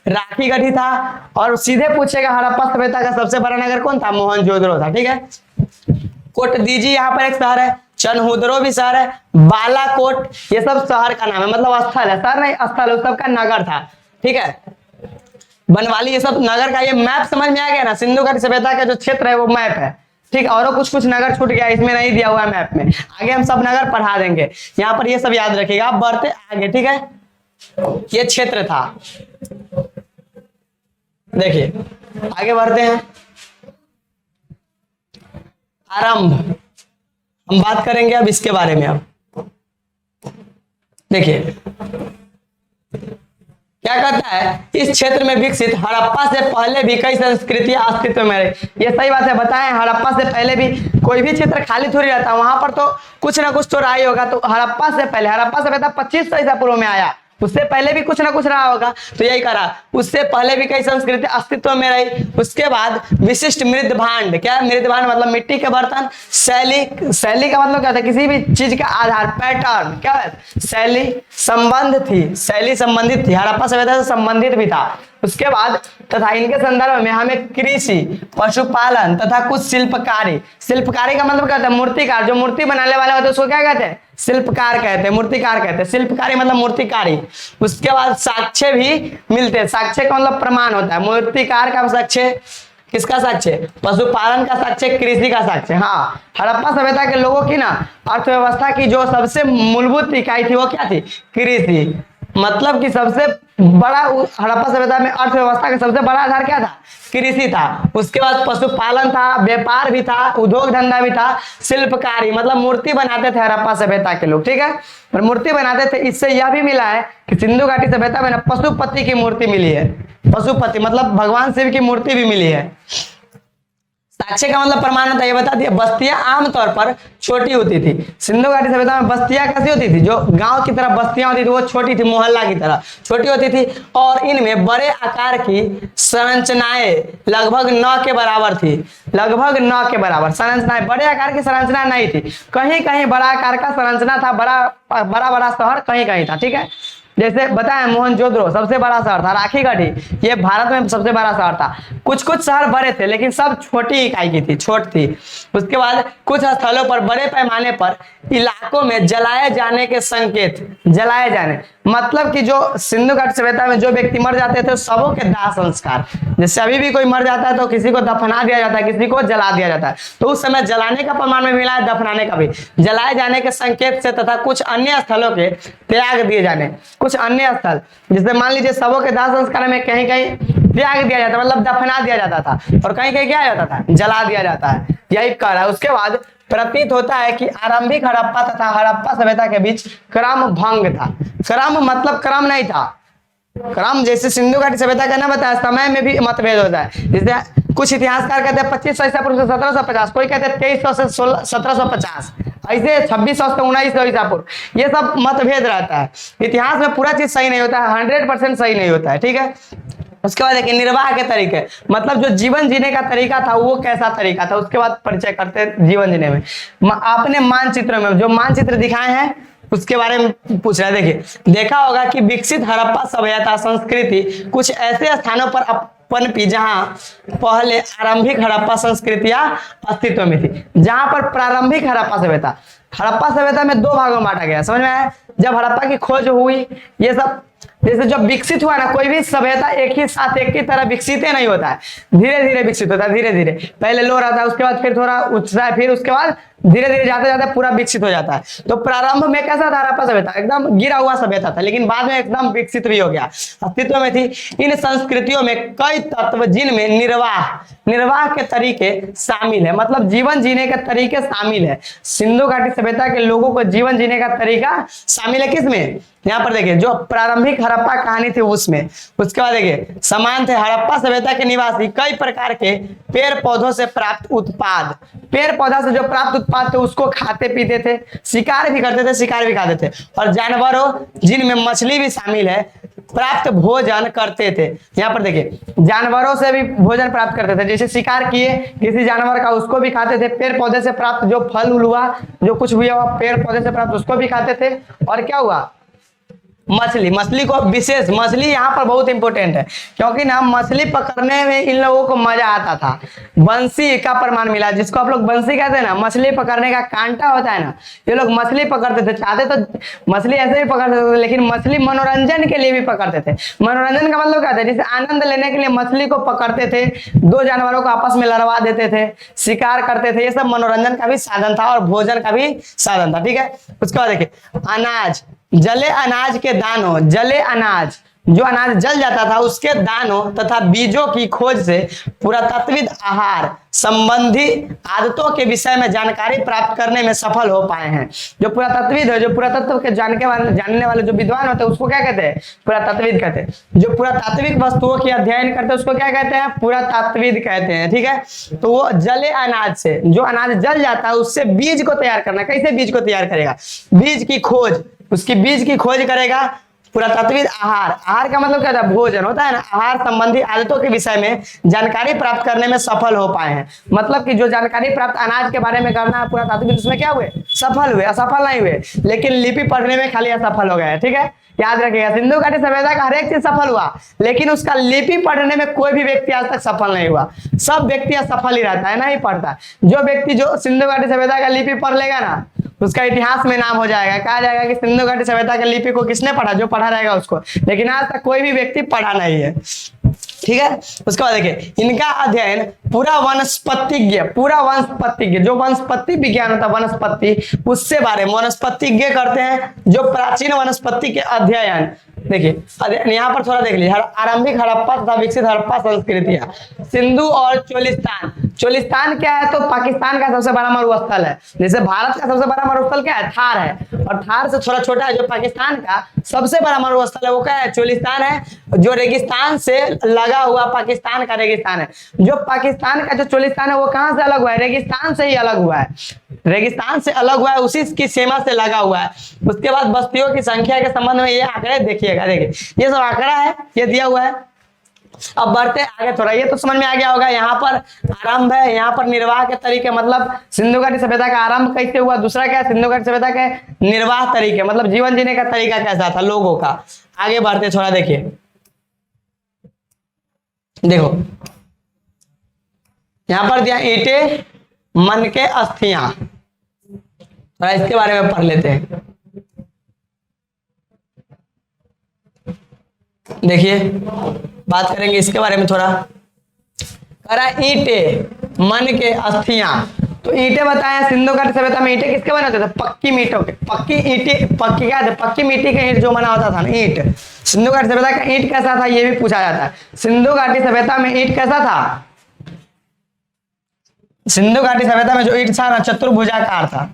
राखीगढ़ी था। और सीधे पूछेगा हड़प्पा सभ्यता का सबसे बड़ा नगर कौन था? मोहनजोदड़ो था। ठीक है। कोट दीजी यहाँ पर एक शहर है। चनहुदरो भी शहर है, बालाकोट ये सब शहर का नाम है, मतलब स्थल है, शहर नहीं स्थल, उस सब का नगर था। ठीक है, बनवाली ये सब नगर का, ये मैप समझ में आ गया ना, सिंधु घाटी सभ्यता का जो क्षेत्र है वो मैप है। ठीक है, और कुछ कुछ नगर छूट गया, इसमें नहीं दिया हुआ है मैप में, आगे हम सब नगर पढ़ा देंगे। यहाँ पर ये सब याद रखिएगा। आप बढ़ते आगे। ठीक है, ये क्षेत्र था। देखिए आगे बढ़ते हैं। आरंभ, हम बात करेंगे अब इसके बारे में। अब देखिए क्या कहता है, इस क्षेत्र में विकसित हड़प्पा से पहले भी कई संस्कृतियां अस्तित्व में रही। ये सही बात है, बताएं हड़प्पा से पहले भी कोई भी क्षेत्र खाली थोड़ी रहता, वहां पर तो कुछ ना कुछ तो रहा ही होगा। तो हड़प्पा से पहले, हड़प्पा से पहले 2500 ईसा पूर्व में आया, उससे पहले भी कुछ ना कुछ रहा होगा। तो यही करा, उससे पहले भी कई संस्कृति अस्तित्व में रही। उसके बाद विशिष्ट मृद भांड, क्या मृद भांड मतलब मिट्टी के बर्तन। शैली, शैली का मतलब क्या था, किसी भी चीज का आधार, पैटर्न, क्या है शैली, संबंध थी, शैली संबंधित थी, हड़प्पा सभ्यता से संबंधित भी था। उसके बाद तथा इनके संदर्भ में हमें कृषि, पशुपालन तथा कुछ शिल्पकारी, शिल्पकारी का मतलब क्या होता है, मूर्तिकार, जो मूर्ति बनाने वाले होते हैं उसको क्या कहते हैं, शिल्पकार कहते हैं, मूर्तिकार कहते हैं, शिल्पकारी मतलब मूर्तिकारी। उसके बाद साक्ष्य भी मिलते हैं, साक्ष्य का मतलब प्रमाण होता है, मूर्तिकार का साक्ष्य, किसका साक्ष्य, पशुपालन का साक्ष्य, कृषि का साक्ष्य। हाँ, हड़प्पा सभ्यता के लोगों की ना अर्थव्यवस्था की जो सबसे मूलभूत इकाई थी वो क्या थी, कृषि। मतलब कि सबसे बड़ा हड़प्पा सभ्यता में अर्थव्यवस्था का सबसे बड़ा आधार क्या था, कृषि था। उसके बाद पशुपालन था, व्यापार भी था, उद्योग धंधा भी था, शिल्पकारी मतलब मूर्ति बनाते थे हड़प्पा सभ्यता के लोग। ठीक है, और मूर्ति बनाते थे। इससे यह भी मिला है कि सिंधु घाटी सभ्यता में ना पशुपति की मूर्ति मिली है, पशुपति मतलब भगवान शिव की मूर्ति भी मिली है। साक्ष्य का मतलब प्रमाण होता है, ये बता दिया। बस्तियां आमतौर पर छोटी होती थी, सिंधु घाटी सभ्यता में बस्तियां कैसी होती थी, जो गांव की तरह बस्तियां होती थी वो छोटी थी, मोहल्ला की तरह छोटी होती थी, और इनमें बड़े आकार की संरचनाएं लगभग 9 के बराबर थी, लगभग 9 के बराबर संरचनाएं, बड़े आकार की संरचना नहीं थी, कहीं कहीं बड़ा आकार का संरचना था, बड़ा बड़ा शहर कहीं कहीं था। ठीक है, जैसे बताया मोहनजोदड़ो सबसे बड़ा शहर था, राखी गढ़ी ये भारत में सबसे बड़ा शहर था। कुछ कुछ शहर बड़े थे लेकिन सब छोटी इकाई की थी, छोट थी। उसके बाद कुछ स्थलों पर बड़े पैमाने पर इलाकों में जलाए जाने के संकेत, जलाए जाने मतलब कि जो सिंधु घाटी सभ्यता में जो व्यक्ति मर जाते थे सबों के दाह संस्कार, जैसे अभी भी कोई मर जाता है तो किसी को दफना दिया जाता है, किसी को जला दिया जाता है, तो उस समय जलाने का प्रमाण में मिला है, दफनाने का भी, जलाए जाने के संकेत से तथा कुछ अन्य स्थलों के त्याग दिए जाने, कुछ अन्य स्थल जैसे मान लीजिए सबों के दाह संस्कार में कहीं कहीं त्याग दिया जाता मतलब दफना दिया जाता था, और कहीं कहीं क्या जाता था, जला दिया जाता है, यही कह रहा है। उसके बाद प्रतीत होता है कि आरंभिक हड़प्पा तथा हड़प्पा सभ्यता के बीच क्रम भंग था। क्रम मतलब क्रम नहीं था, क्रम जैसे सिंधु घाटी सभ्यता का ना बताया, समय में भी मतभेद होता है। जैसे कुछ इतिहासकार कहते हैं 2500 ईसा पूर्व से 1750, कोई कहते हैं 2300 से 1750, ऐसे 2600 से 1900 ईसा पूर्व, ये सब मतभेद रहता है। इतिहास में पूरा चीज सही नहीं होता है, 100% सही नहीं होता है। ठीक है, उसके बाद देखिए निर्वाह के तरीके, मतलब जो जीवन जीने का तरीका था वो कैसा तरीका था, उसके बाद परिचय करते हैं जीवन जीने में। आपने मानचित्र में जो मानचित्र दिखाए हैं उसके बारे में पूछ रहा है। देखिए देखा होगा कि विकसित हड़प्पा सभ्यता संस्कृति कुछ ऐसे स्थानों पर पनपी जहां पहले आरंभिक हड़प्पा संस्कृतियां अस्तित्व में थी। जहां पर प्रारंभिक हड़प्पा सभ्यता, हड़प्पा सभ्यता में 2 भागों में बांटा गया, समझ में आया। जब हड़प्पा की खोज हुई, ये सब जैसे जब विकसित हुआ ना, कोई भी सभ्यता एक ही साथ एक ही तरह विकसित नहीं होता है, धीरे धीरे विकसित होता है, धीरे धीरे पहले लो रहता है, उसके बाद फिर थोड़ा उठता है, फिर उसके बाद धीरे धीरे जाते जाते पूरा विकसित हो जाता है। तो प्रारंभ में कैसा था हड़प्पा सभ्यता, एकदम गिरा हुआ सभ्यता था, लेकिन बाद में एकदम विकसित भी हो गया, अस्तित्व में थी। इन संस्कृतियों में कई तत्व जिनमें निर्वाह के तरीके शामिल है, मतलब जीवन जीने के तरीके शामिल है। सिंधु घाटी सभ्यता के लोगों को जीवन जीने का तरीका शामिल है, किसमें, यहाँ पर देखिए जो प्रारंभिक हड़प्पा कहानी थी उसमें। उसके बाद देखिए समान थे हड़प्पा सभ्यता के निवासी कई प्रकार के पेड़ पौधों से प्राप्त उत्पाद, पेड़ पौधा से जो प्राप्त उत्पाद थे उसको खाते पीते थे, शिकार भी करते थे, शिकार भी खाते थे, और जानवरों जिनमें मछली भी शामिल है प्राप्त भोजन करते थे। यहाँ पर देखिए जानवरों से भी भोजन प्राप्त करते थे, जैसे शिकार किए किसी जानवर का उसको भी खाते थे, पेड़ पौधे से प्राप्त जो फल हुआ, जो कुछ भी हुआ पेड़ पौधे से प्राप्त उसको भी खाते थे, और क्या हुआ मछली, मछली को विशेष, मछली यहाँ पर बहुत इंपॉर्टेंट है क्योंकि ना मछली पकड़ने में इन लोगों को मजा आता था। बंसी का प्रमाण मिला, जिसको आप लोग बंसी कहते हैं ना, मछली पकड़ने का कांटा होता है ना, ये लोग मछली पकड़ते थे। चाहते तो मछली ऐसे भी पकड़ते थे, लेकिन मछली मनोरंजन के लिए भी पकड़ते थे। मनोरंजन का मतलब क्या था, जैसे आनंद लेने के लिए मछली को पकड़ते थे, दो जानवरों को आपस में लड़वा देते थे, शिकार करते थे, ये सब मनोरंजन का भी साधन था और भोजन का भी साधन था। ठीक है, उसके बाद देखिए अनाज, जले अनाज के दानों, जले अनाज, जो अनाज जल जाता था उसके दानों तथा बीजों की खोज से पुरातत्विद आहार संबंधी आदतों के विषय में जानकारी प्राप्त करने में सफल हो पाए हैं। जो पुरातत्विद है, जो पुरातत्व के जानने वाले जो विद्वान होते हैं उसको क्या कहते हैं, पुरातत्विद कहते हैं। जो पुरातात्विक वस्तुओं की अध्ययन करते हैं उसको क्या कहते हैं, पुरातात्विद कहते हैं। ठीक है, तो वो जले अनाज से, जो अनाज जल जाता है उससे बीज को तैयार करना। कैसे बीज को तैयार करेगा, बीज की खोज, उसकी बीज की खोज करेगा पुरातत्विद आहार, आहार का मतलब क्या होता है, भोजन होता है ना, आहार संबंधी आदतों के विषय में जानकारी प्राप्त करने में सफल हो पाए हैं। मतलब कि जो जानकारी प्राप्त अनाज के बारे में करना है पुरातत्विद, उसमें क्या हुए, सफल हुए, असफल नहीं हुए, लेकिन लिपि पढ़ने में खाली असफल हो गए। ठीक है, याद रखिएगा, सिंधु घाटी सभ्यता का हर एक चीज सफल हुआ, लेकिन उसका लिपि पढ़ने में कोई भी व्यक्ति आज तक सफल नहीं हुआ। सब व्यक्ति असफल ही रहता है, नहीं पढ़ता। जो व्यक्ति जो सिंधु घाटी सभ्यता का लिपि पढ़ लेगा ना, उसका इतिहास में नाम हो जाएगा, कहा जाएगा कि सिंधु घाटी सभ्यता के लिपि को किसने पढ़ा, जो पढ़ा रहेगा उसको, लेकिन आज तक कोई भी व्यक्ति पढ़ा नहीं है। ठीक है, उसके बाद देखिए इनका अध्ययन पूरा वनस्पतिज्ञ, पूरा वनस्पतिज्ञ, जो वनस्पति विज्ञान होता है वनस्पति, उससे बारे में वनस्पतिज्ञ करते हैं, जो प्राचीन वनस्पति के अध्ययन। देखिए यहाँ पर थोड़ा देख लीजिए, आरंभिक हड़प्पा तथा विकसित हड़प्पा संस्कृतियां, सिंधु और चोलिस्तान। चोलिस्तान क्या है, तो पाकिस्तान का सबसे बड़ा मरुस्थल है। जैसे भारत का सबसे बड़ा मरुस्थल क्या है, थार है, और थार से थोड़ा छोटा है जो पाकिस्तान का सबसे बड़ा मरुस्थल है वो क्या है, चोलिस्तान है, जो रेगिस्तान से लगा हुआ पाकिस्तान का रेगिस्तान है। जो पाकिस्तान का जो चोलिस्तान है वो कहां से अलग हुआ है, रेगिस्तान से ही अलग हुआ है, रेगिस्तान से अलग हुआ है, उसी की सीमा से लगा हुआ है। उसके बाद बस्तियों की संख्या के संबंध में ये आंकड़े देखिएगा, देखिए ये सब आंकड़ा है, ये दिया हुआ है। अब बढ़ते आगे थोड़ा, ये तो समझ में आ गया होगा। यहाँ पर आरंभ है, यहाँ पर निर्वाह के तरीके, मतलब सिंधु घाटी सभ्यता का आरंभ कैसे हुआ, दूसरा क्या है सिंधु घाटी सभ्यता के निर्वाह तरीके, मतलब जीवन जीने का तरीका कैसा था लोगों का। आगे बढ़ते थोड़ा, देखिए देखो यहाँ पर दिया ईंटें, मन के अस्थियां, थोड़ा इसके बारे में पढ़ लेते हैं। देखिए बात करेंगे इसके बारे में थोड़ा। करा ईंटें, मन के अस्थियां, तो ईंटें बताया सिंधु घाटी सभ्यता में ईंटें किसके बनाते थे, पक्की मीटों के, पक्की ईंटें, पक्की क्या थे, पक्की मिट्टी के ईंट जो बना होता था ना, ईंट। सिंधु घाटी सभ्यता का ईंट कैसा था ये भी पूछा जाता है। सिंधु घाटी सभ्यता में ईंट कैसा था, सिंधु घाटी सभ्यता में जो ईंट था ना चतुर्भुजाकार था।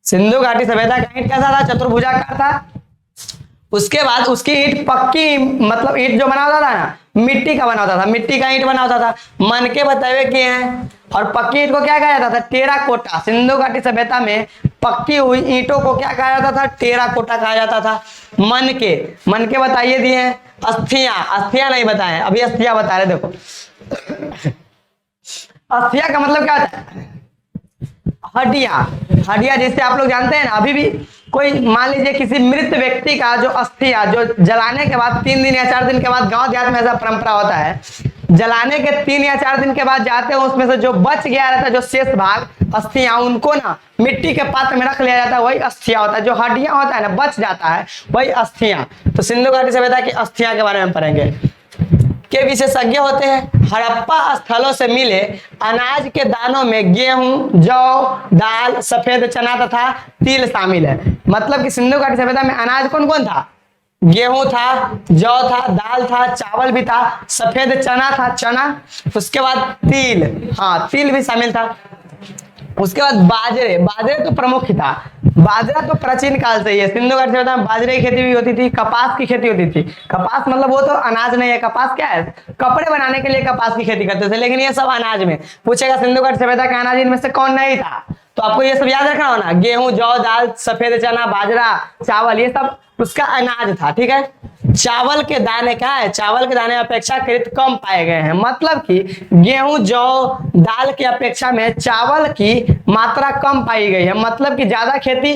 सिंधु घाटी सभ्यता का ईंट कैसा था, चतुर्भुजाकार था। उसके बाद उसकी ईंट पक्की, मतलब ईंट जो बना होता था ना मिट्टी का बना होता था, मिट्टी का ईंट बना होता था, मन के बताए किए हैं। और पक्की ईंट को क्या कहा जाता था, टेराकोटा। सिंधु घाटी सभ्यता में पक्की हुई ईंटों को क्या कहा जाता था, टेराकोटा कहा जाता था। मन के बताइए दिए हैं। अस्थियां, अस्थियां नहीं बताए, अभी अस्थियां बता रहे, देखो अस्थियां का मतलब क्या होता है, हड्डियां, हड्डियां जैसे आप लोग जानते हैं ना, अभी भी कोई मान लीजिए किसी मृत व्यक्ति का जो अस्थियां, जो जलाने के बाद 3 दिन या 4 दिन के बाद, गांव देहात में ऐसा परंपरा होता है, जलाने के 3 या 4 दिन के बाद जाते हैं, उसमें से जो बच गया रहता है, जो शेष भाग अस्थियां, उनको ना मिट्टी के पात्र में रख लिया जाता है, वही अस्थियां होता है। जो हड्डियां होता है ना बच जाता है, वही अस्थियां। तो सिंधु घाटी सभ्यता की अस्थियां के बारे में पढ़ेंगे। के विशेषज्ञ होते हैं, हड़प्पा स्थलों से मिले अनाज के दानों में गेहूं, जौ, दाल, सफेद चना तथा तिल शामिल है। मतलब कि सिंधु घाटी सभ्यता में अनाज कौन कौन था, गेहूं था, जौ था, दाल था, चावल भी था, सफेद चना था, चना, उसके बाद तिल, हाँ तिल भी शामिल था। उसके बाद बाजरे, बाजरे तो प्रमुख ही था, बाजरा तो प्राचीन काल से ही है। सिंधु घाटी सभ्यता में बाजरे की खेती भी होती थी, कपास की खेती होती थी। कपास मतलब वो तो अनाज नहीं है, कपास क्या है, कपड़े बनाने के लिए कपास की खेती करते थे, लेकिन ये सब अनाज में पूछेगा सिंधु घाटी सभ्यता का अनाज इनमें से कौन नहीं था, तो आपको ये सब याद रखना होना, गेहूं, जौ, दाल, सफेद चना, बाजरा, चावल, ये सब उसका अनाज था। ठीक है, चावल के दाने क्या है, चावल के दाने अपेक्षाकृत कम पाए गए हैं। मतलब कि गेहूं, जौ, दाल की अपेक्षा में चावल की मात्रा कम पाई गई है। मतलब कि ज्यादा खेती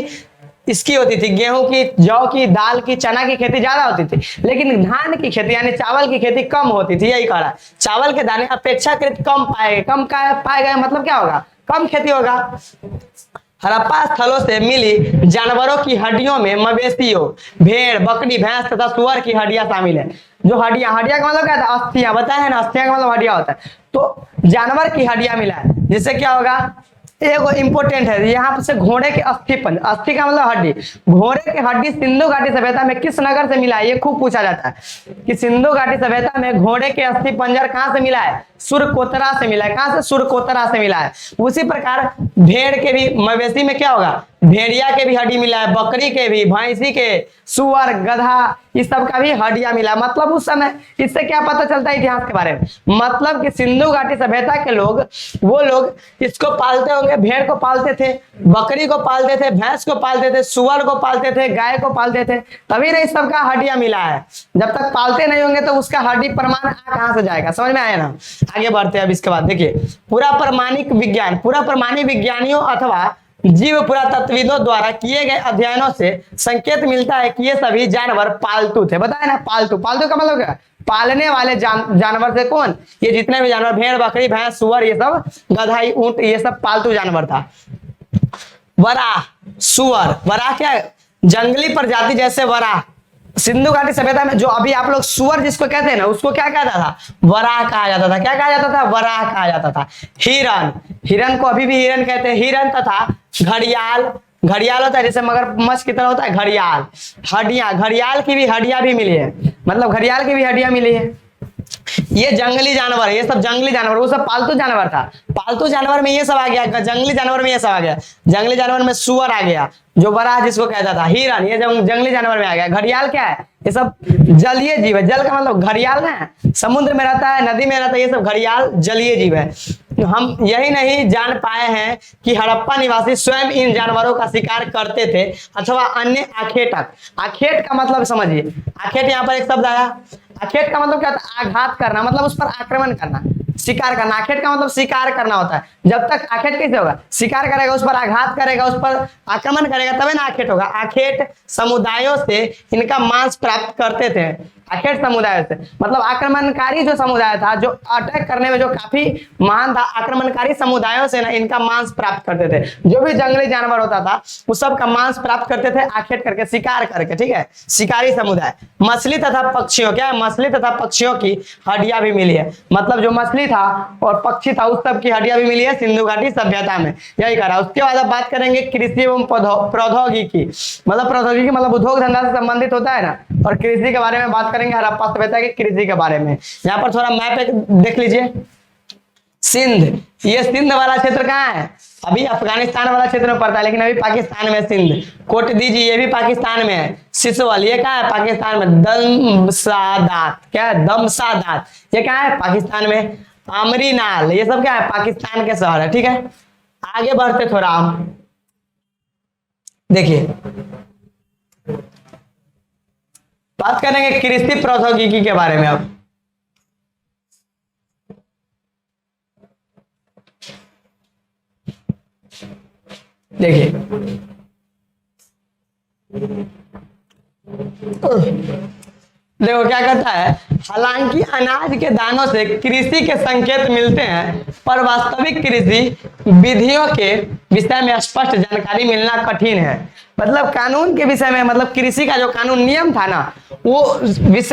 इसकी होती थी, गेहूं की, जौ की, दाल की, चना की खेती ज्यादा होती थी, लेकिन धान की खेती यानी चावल की खेती कम होती थी। यही कह रहा है, चावल के दाने अपेक्षाकृत कम पाए गए। कम पाए गए मतलब क्या होगा, कम खेती होगा। हड़प्पा स्थलों से मिली जानवरों की हड्डियों में मवेशियों, भेड़, बकरी, भैंस तथा सुअर की हड्डियां शामिल है। जो हड्डियां, हड्डियां का मतलब क्या था, अस्थियां, बताया है ना, अस्थियां का मतलब हड्डियां होता है। तो जानवर की हड्डियां मिला है, जिससे क्या होगा, एगो इंपोर्टेंट है यहाँ से, घोड़े के अस्थि पंज, अस्थि का मतलब हड्डी, घोड़े के हड्डी सिंधु घाटी सभ्यता में किस नगर से मिला है, ये खूब पूछा जाता है कि सिंधु घाटी सभ्यता में घोड़े के अस्थि पंजर कहां से मिला है, सुरकोतरा से मिला है। कहां से, सुरकोतरा से मिला है। उसी प्रकार भेड़ के भी, मवेशी में क्या होगा, भेड़िया के भी हड्डी मिला है, बकरी के भी, भैंसी के, सुअर, गधा, इस सब का भी हड्डियां मिला। मतलब उस समय, इससे क्या पता चलता है इतिहास के बारे में, मतलब कि सिंधु घाटी सभ्यता के लोग, वो लोग इसको पालते होंगे, भेड़ को पालते थे, बकरी को पालते थे, भैंस को पालते थे, सुअर को पालते थे, गाय को पालते थे, तभी ना इस सब का हड्डियां मिला है। जब तक पालते नहीं होंगे तो उसका हड्डी प्रमाण कहां से जाएगा, समझ में आया ना। आगे बढ़ते हैं अब इसके बाद, देखिए पूरा प्रमाणिक विज्ञान, पूरा प्रमाणिक विज्ञानियों अथवा जीव पुरातत्वविदों द्वारा किए गए अध्ययनों से संकेत मिलता है कि ये सभी जानवर पालतू थे। बताया ना, पालतू, पालतू का मतलब क्या, पालने वाले जानवर से, कौन, ये जितने भी जानवर, भेड़, बकरी, भैंस, सुअर, ये सब, गधाई, ऊंट, ये सब पालतू जानवर था। वराह, सुअर, वराह क्या है, जंगली प्रजाति जैसे वराह। सिंधु घाटी सभ्यता में जो अभी आप लोग सुअर जिसको कहते हैं ना, उसको क्या कहता था, वराह कहा जाता था। क्या कहा जाता था, वराह कहा जाता था। हिरन, हिरन को अभी भी हिरन कहते हैं। हिरन तथा घड़ियाल, घड़ियाल होता है जैसे मगरमच्छ की तरह होता है घड़ियाल। हड्डियां, घड़ियाल की भी हड्डियां भी मिली है, मतलब घड़ियाल की भी हड्डियां मिली है। ये जंगली जानवर है, ये सब जंगली जानवर, वो सब पालतू जानवर था। पालतू जानवर में ये सब आ गया, जंगली जानवर में ये सब आ गया। जंगली जानवर में सुअर आ गया, जो बड़ा जिसको कहता था। हिरन, ये जंगली जानवर में आ गया। घड़ियाल क्या है, ये सब जलीय जीव है। जल का मतलब घड़ियाल ना, समुद्र में रहता है, नदी में रहता है, ये सब घड़ियाल जलीय जीव है। हम यही नहीं जान पाए हैं कि हड़प्पा निवासी स्वयं इन जानवरों का शिकार करते थे अथवा अन्य आखेटक। आखेट का मतलब समझिए, आखेट यहाँ पर एक शब्द आया। आखेट का मतलब क्या होता है, आघात करना, मतलब उस पर आक्रमण करना, शिकार करना। आखेट का मतलब शिकार करना होता है। जब तक आखेट कैसे होगा, शिकार करेगा, उस पर आघात करेगा, उस पर आक्रमण करेगा, तभी ना आखेट होगा। आखेट समुदायों से इनका मांस प्राप्त करते थे। आखेट समुदाय से मतलब आक्रमणकारी जो समुदाय था, जो अटैक करने में जो काफी महान था, आक्रमणकारी समुदायों से ना इनका मांस प्राप्त करते थे। जो भी जंगली जानवर होता था उस सब का मांस प्राप्त करते थे आखेट करके, शिकार करके, ठीक है, शिकारी समुदाय। मछली तथा पक्षियों, क्या है, मछली तथा पक्षियों की हड्डियां भी मिली है। मतलब जो मछली था और पक्षी था उस सब की हड्डियां भी मिली है सिंधु घाटी सभ्यता में। यही करा। उसके बाद अब बात करेंगे कृषि एवं प्रौद्योगिकी। मतलब प्रौद्योगिकी मतलब उद्योग धंधा से संबंधित होता है ना, और कृषि के बारे में बात करेंगे हड़प्पा सभ्यता की कृषि के बारे में। यहाँ पर थोड़ा मैप देख लीजिए। सिंध, ये सिंध वाला क्षेत्र कहाँ है, अभी अफगानिस्तान वाला क्षेत्र में पड़ता है, लेकिन अभी पाकिस्तान में सिंध। कोटदीजी, ये भी पाकिस्तान में है। सिसवल, ये कहाँ है, पाकिस्तान में। दमसादात, क्या है, दमसादात, ये कहाँ है, पाकिस्तान में। आमरीनाल, ये सब क्या है, पाकिस्तान के शहर है, ठीक है। आगे बढ़ते थोड़ा हम, देखिए बात करेंगे कृषि प्रौद्योगिकी के बारे में। अब देखिए देखो क्या कहता है, हालांकि अनाज के दानों से कृषि के संकेत मिलते हैं, पर वास्तविक कृषि विधियों के विषय में स्पष्ट जानकारी मिलना कठिन है। मतलब कानून के विषय में, मतलब कृषि का जो कानून नियम था ना, वो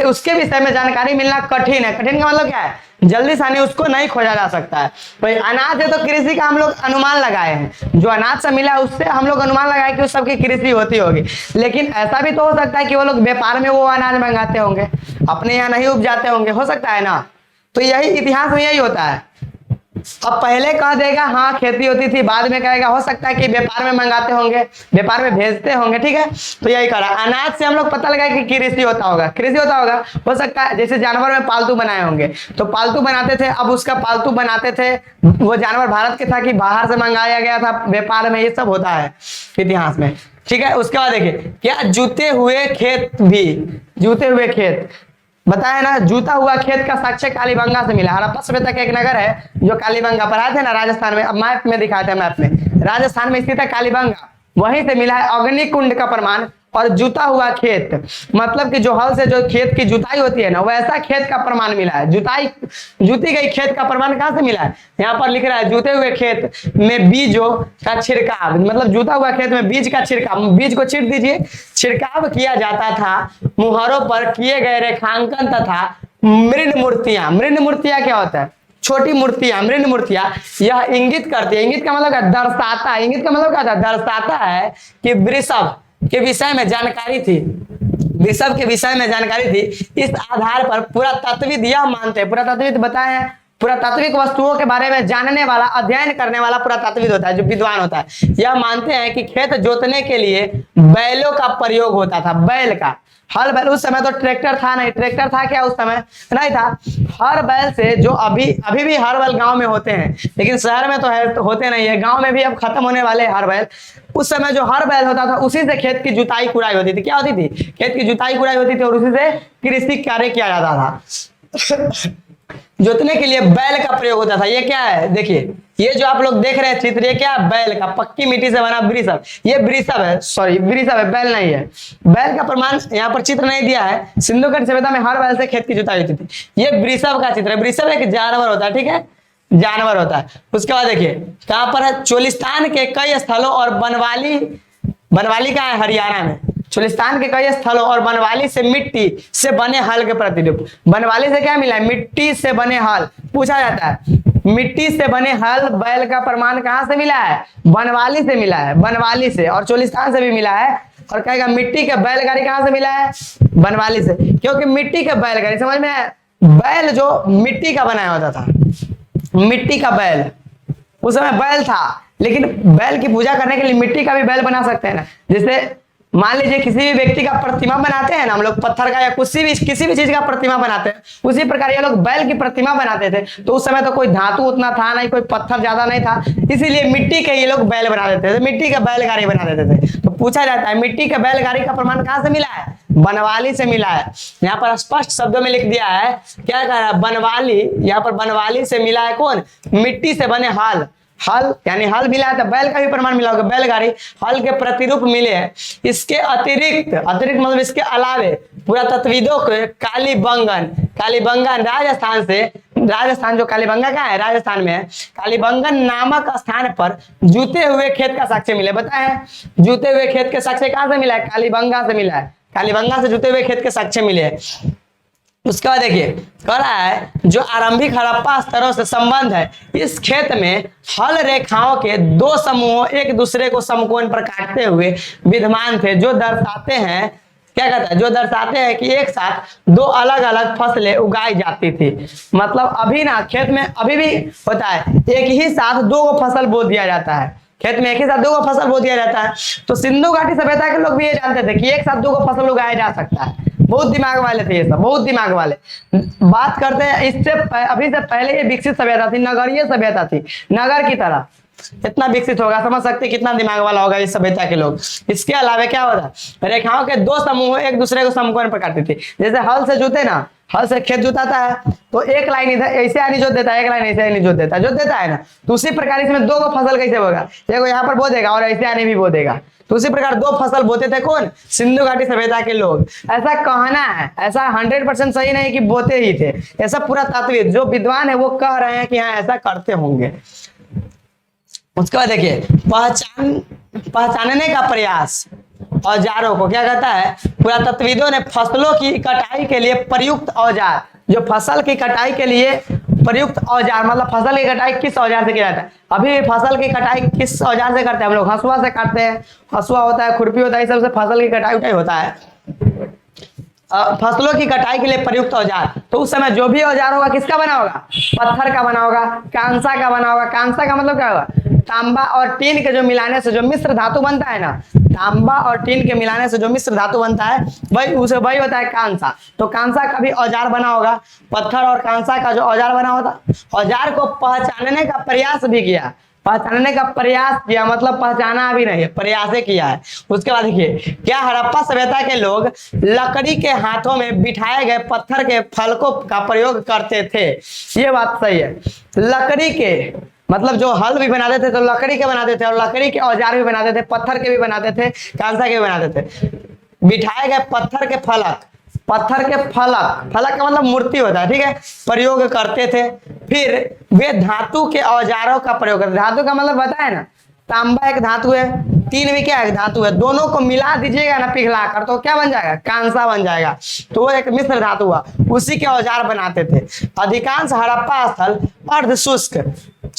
उसके विषय में जानकारी मिलना कठिन है। कठिन का मतलब क्या है, जल्दी से उसको नहीं खोजा जा सकता है। भाई अनाज है तो कृषि का हम लोग अनुमान लगाए हैं, जो अनाज से मिला उससे हम लोग अनुमान लगाए कि उस सबकी कृषि होती होगी। लेकिन ऐसा भी तो हो सकता है कि वो लोग व्यापार में वो अनाज मंगाते होंगे, अपने यहाँ नहीं उपजाते होंगे, हो सकता है ना। तो यही इतिहास में यही होता है। अब पहले कह देगा हाँ खेती होती थी, बाद में कहेगा हो सकता है कि व्यापार में मंगाते होंगे, व्यापार में भेजते होंगे, ठीक है। तो यही करा, अनाज से हम लोग पता लगा कि कृषि होता होगा, कृषि होता होगा। हो सकता है जैसे जानवर में पालतू बनाए होंगे, तो पालतू बनाते थे, अब उसका पालतू बनाते थे, वो जानवर भारत के था कि बाहर से मंगाया गया था व्यापार में, ये सब होता है इतिहास में, ठीक है। उसके बाद देखिए क्या, जूते हुए खेत भी, जूते हुए खेत बताया ना, जूता हुआ खेत का साक्ष्य कालीबंगा से मिला। हड़प्पा सभ्यता का एक नगर है जो कालीबंगा, पढ़ाए थे ना राजस्थान में, अब मैप में दिखाए थे, मैप में राजस्थान में स्थित है कालीबंगा, वहीं से मिला है अग्निकुंड का प्रमाण और जुता हुआ खेत, मतलब कि जो हल से जो खेत की जुताई होती है ना, वैसा खेत का प्रमाण मिला है। जुती गई खेत का प्रमाण कहां से मिला है? यहाँ पर लिख रहा है जुते हुए खेत में बीजों का छिड़काव, मतलब जुता हुआ खेत में बीज का छिड़काव, बीज को छिड़ दीजिए, छिड़काव किया जाता था मुहरों पर किए गए रेखांकन तथा मृण मूर्तियां। मृण मूर्तियां क्या होता है? छोटी मूर्तियां, मृण मूर्तियां। यह इंगित करती है, इंगित का मतलब क्या? दर्शाता है। इंगित का मतलब क्या था? दर्शाता है कि वृषभ के विषय में जानकारी थी, वृषभ के विषय में जानकारी थी। इस आधार पर पुरातत्वविद यह मानते हैं, पुरातत्वविद बताए हैं, पुरातात्विक वस्तुओं के बारे में जानने वाला, अध्ययन करने वाला पुरातात्विद होता है, जो विद्वान होता है। यह मानते हैं कि खेत जोतने के लिए बैलों का प्रयोग होता था। बैल का, हल बैल, उस समय तो ट्रैक्टर था नहीं, ट्रैक्टर था क्या उस समय? नहीं था। हर बैल से, जो अभी भी हर बैल गांव में होते हैं, लेकिन शहर में तो है, तो होते नहीं है, गांव में भी अब खत्म होने वाले हर बैल। उस समय जो हर बैल होता था, उसी से खेत की जुताई कुड़ाई होती थी। क्या होती थी? खेत की जुताई कुड़ाई होती थी और उसी से कृषि कार्य किया जाता था। जोतने के लिए बैल का प्रयोग होता था। ये क्या है? देखिए, ये जो आप लोग देख रहे हैं चित्र, ये क्या है? बैल का, पक्की मिट्टी से बना वृषभ। ये वृषभ है, सॉरी वृषभ है, बैल नहीं है। बैल का प्रमाण यहाँ पर चित्र नहीं दिया है। सिंधु घाटी सभ्यता में हर बैल से खेत की जुताई होती थी। ये वृषभ का चित्र है। वृषभ एक जानवर होता है, ठीक है, जानवर होता है। उसके बाद देखिए कहां पर है? चोलिस्तान के कई स्थलों और बनवाली, बनवाली कहां है? हरियाणा में। चोलिस्तान के कई स्थलों और बनवाली से मिट्टी से बने हल के प्रतिरूप। बनवाली से क्या मिला है? मिट्टी से बने हल। पूछा जाता है मिट्टी से बने हल, बैल का प्रमाण कहां से मिला है? बनवाली से मिला है, बनवाली से, और चोलिस्तान से भी मिला है। और कहेगा मिट्टी के बैलगाड़ी कहां से मिला है? बनवाली से, क्योंकि मिट्टी के बैलगाड़ी, समझ में आया? बैल जो मिट्टी का बनाया होता था, मिट्टी का बैल, उस समय बैल था, लेकिन बैल की पूजा करने के लिए मिट्टी का भी बैल बना सकते हैं ना। जैसे मान लीजिए किसी भी व्यक्ति का प्रतिमा बनाते हैं ना हम लोग, पत्थर का या किसी भी चीज का प्रतिमा बनाते हैं, उसी प्रकार ये लोग बैल की प्रतिमा बनाते थे। तो उस समय तो कोई धातु उतना था नहीं, कोई पत्थर ज्यादा नहीं था, इसीलिए मिट्टी के ये लोग बैल बना देते थे, मिट्टी का बैलगाड़ी बना देते थे। तो पूछा जाता है मिट्टी के बैलगाड़ी का प्रमाण कहां से मिला है? बनवाली से मिला है। यहाँ पर स्पष्ट शब्दों में लिख दिया है, क्या कह रहा है? बनवाली, यहाँ पर बनवाली से मिला है कौन? मिट्टी से बने हल। हल यानी हल मिला है, तो बैल का भी प्रमाण मिला होगा, बैलगाड़ी। हल के प्रतिरूप मिले हैं। इसके अतिरिक्त, अतिरिक्त मतलब इसके अलावे, पुरातत्वविदों को कालीबंगन राजस्थान से, राजस्थान जो कालीबंगा का है राजस्थान में है, कालीबंगन नामक स्थान पर जूते हुए खेत का साक्ष्य मिले। बताए जूते हुए खेत के साक्ष्य कहां से मिला है? कालीबंगा से मिला है, कालीबंगा से जूते हुए खेत के साक्ष्य मिले हैं। उसके बाद देखिए कह रहा है जो आरंभिक हड़प्पा स्तरों से संबंध है, इस खेत में हल रेखाओं के दो समूहों एक दूसरे को समकोण पर काटते हुए विद्यमान थे, जो दर्शाते हैं, क्या कहता है? जो दर्शाते हैं कि एक साथ दो अलग अलग फसलें उगाई जाती थी। मतलब अभी ना खेत में अभी भी होता है, एक ही साथ दो फसल बो दिया जाता है, खेत में एक ही साथ दो फसल बो दिया जाता है। तो सिंधु घाटी सभ्यता के लोग भी ये जानते थे कि एक साथ दो फसल उगाया जा सकता है। बहुत दिमाग वाले थे ये सब, बहुत दिमाग वाले। बात करते हैं इससे अभी से पहले ये विकसित सभ्यता थी, नगरीय सभ्यता थी, नगर की तरह। इतना विकसित होगा, समझ सकते कितना दिमाग वाला होगा इस सभ्यता के लोग। इसके अलावा क्या होता? रेखाओं के दो समूह एक दूसरे को समकोण पर काटते थे। जैसे हल से जोते ना, हल से खेत जोताता है तो एक लाइन इधर ऐसे आनी जोत देता है, एक लाइन ऐसे आनी जोत देता है, जोत देता है ना। तो उसी प्रकार इसमें दो फसल कैसे होगा? एक यहाँ पर बो देगा और ऐसे आने भी बो देगा। तो उसी प्रकार दो फसल बोते थे कौन? सिंधु घाटी सभ्यता के लोग। ऐसा कहना है, ऐसा 100% सही नहीं कि बोते ही थे, ऐसा पूरा तात्विक जो विद्वान है वो कह रहे हैं कि हाँ ऐसा करते होंगे। उसके बाद देखिए पहचानने का प्रयास, औजारों को क्या कहता है? पुरातत्वविदों ने फसलों की कटाई के लिए प्रयुक्त औजार, जो फसल की कटाई के लिए प्रयुक्त औजार, मतलब फसल की कटाई किस औजार से किया जाता है? अभी फसल की कटाई किस औजार से करते हैं हम लोग? हसुआ से काटते हैं, हसुआ होता है, खुरपी होता है, इस सब से फसल की कटाई उठाई होता है। फसलों की कटाई के लिए प्रयुक्त औजार, तो उस समय जो भी औजार होगा किसका बना होगा? पत्थर का बना होगा, कांसा का बना होगा। कांसा का मतलब क्या होगा? तांबा और टीन के जो मिलाने से जो मिश्र धातु बनता है ना, तांबा और टीन के मिलाने से जो मिश्र धातु बनता है वही होता है कांसा। तो कांसा का भी औजार बना होगा, पत्थर और कांसा का जो औजार बना होता, औजार को पहचानने का प्रयास भी किया। पहचानने का प्रयास किया मतलब पहचाना अभी नहीं, प्रयास किया है। उसके बाद देखिए क्या हड़प्पा सभ्यता के लोग लकड़ी के हाथों में बिठाए गए पत्थर के फलकों का प्रयोग करते थे? ये बात सही है, लकड़ी के मतलब जो हल भी बनाते थे तो लकड़ी के बनाते थे, और लकड़ी के औजार भी बनाते थे, पत्थर के भी बनाते थे, कांसा के भी बनाते थे। बिठाए गए पत्थर के फलक, पत्थर के फलक, फलक का मतलब मूर्ति होता है, ठीक है, प्रयोग करते थे। फिर वे धातु के औजारों का प्रयोग करते, धातु का मतलब बताए ना, तांबा एक धातु है, तीन भी क्या है, धातु है, दोनों को मिला दीजिएगा ना पिघला कर तो क्या बन जाएगा, कांसा बन जाएगा। तो वो एक मिश्र धातु हुआ, उसी के औजार बनाते थे। अधिकांश हड़प्पा स्थल अर्ध शुष्क,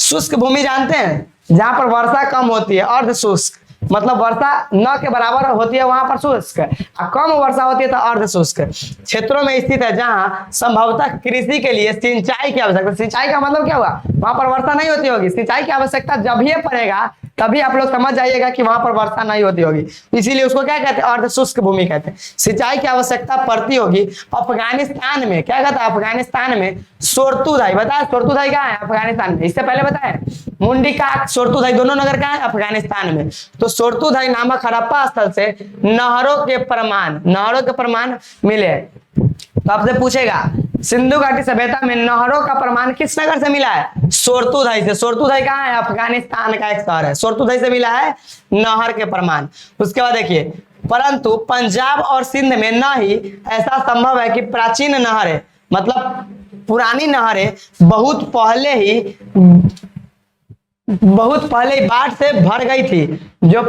शुष्क भूमि जानते हैं, जहां पर वर्षा कम होती है, अर्ध शुष्क मतलब वर्षा न के बराबर होती है वहां पर शुष्क, और कम वर्षा होती है तो अर्ध शुष्क क्षेत्रों में स्थित है, जहां संभवतः कृषि के लिए सिंचाई की आवश्यकता, सिंचाई का मतलब क्या हुआ, वहां पर वर्षा नहीं होती होगी, सिंचाई की आवश्यकता जब ही पड़ेगा तभी आप लोग समझ जाइएगा कि वहां पर वर्षा नहीं होती होगी, इसीलिए उसको क्या कहते हैं, अर्ध शुष्क भूमि कहते हैं। सिंचाई की आवश्यकता पड़ती होगी। अफगानिस्तान में क्या कहता है, अफगानिस्तान में सोरतुदाई, बताया सोरतुदाई कहाँ है, अफगानिस्तान में, इससे पहले बताए मुंडी का सोरतुदाई दोनों नगर कहाँ है, अफगानिस्तान में। तो सोरतुदाई नामक हड़प्पा स्थल से नहरों के प्रमाण, नहरों के प्रमाण मिले। तो आपसे पूछेगा सिंधु घाटी सभ्यता में नहरों का प्रमाण किस नगर से मिला है, सोरतुदाई से। सोरतुदाई कहाँ है, अफगानिस्तान का एक शहर है, सोरतुदाई से मिला है नहर के प्रमाण। उसके बाद देखिए, परंतु पंजाब और सिंध में न ही ऐसा संभव है कि प्राचीन नहरें, मतलब पुरानी नहरें बहुत पहले ही बाढ़ से भर गई थी। जो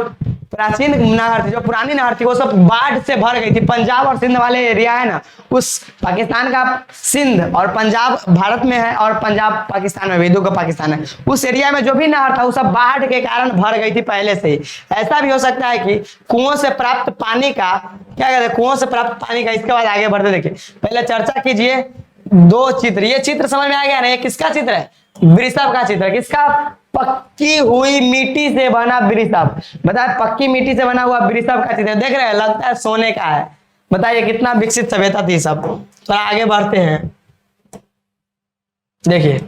प्राचीन नहर थी, जो पुरानी नहर थी, वो सब बाढ़ से भर गई थी। पंजाब और सिंध वाले एरिया है ना, उस पाकिस्तान का सिंध और पंजाब भारत में है, और पंजाब पाकिस्तान में भी, दो पाकिस्तान है, उस एरिया में जो भी नहर था वो सब बाढ़ के कारण भर गई थी पहले से ही। ऐसा भी हो सकता है कि कुओं से प्राप्त पानी का, क्या कहते हैं, कुओं से प्राप्त पानी का। इसके बाद आगे बढ़ते देखिए, पहले चर्चा कीजिए दो चित्र, ये चित्र समझ में आ गया ना, ये किसका चित्र है, वृषभ का चित्र। किसका, पक्की हुई मिट्टी से बना वृषभ, बताए पक्की मिट्टी से बना हुआ वृषभ का चित्र, देख रहे हैं, लगता है सोने का है। बताइए कितना विकसित सभ्यता थी सब। तो आगे बढ़ते हैं, देखिए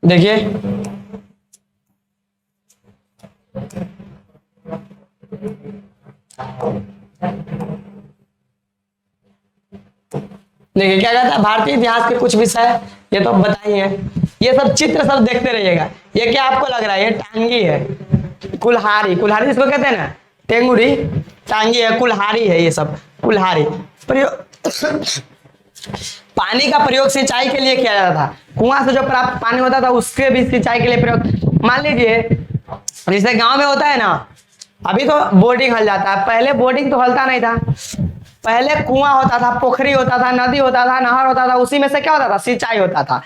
देखिए देखिए क्या कहता है, भारतीय इतिहास के कुछ विषय ये तो बताइए, ये सब चित्र सब देखते रहिएगा। ये क्या आपको लग रहा है, ये टांगी है, कुल्हाड़ी, कुल्हाड़ी जिसको कहते हैं ना, टेंगुरी, टांगी है, कुल्हाड़ी है, ये सब कुल्हाड़ी। पानी का प्रयोग सिंचाई के लिए किया जाता था, कुआं से जो प्राप्त पानी होता था उसके भी सिंचाई के लिए प्रयोग। मान लीजिए जैसे गांव में होता है ना, अभी तो बोर्डिंग हल जाता है, पहले बोर्डिंग तो हलता नहीं था, पहले कुआं होता था, पोखरी होता था, नदी होता था, नहर होता था, उसी में से क्या होता था, सिंचाई होता था।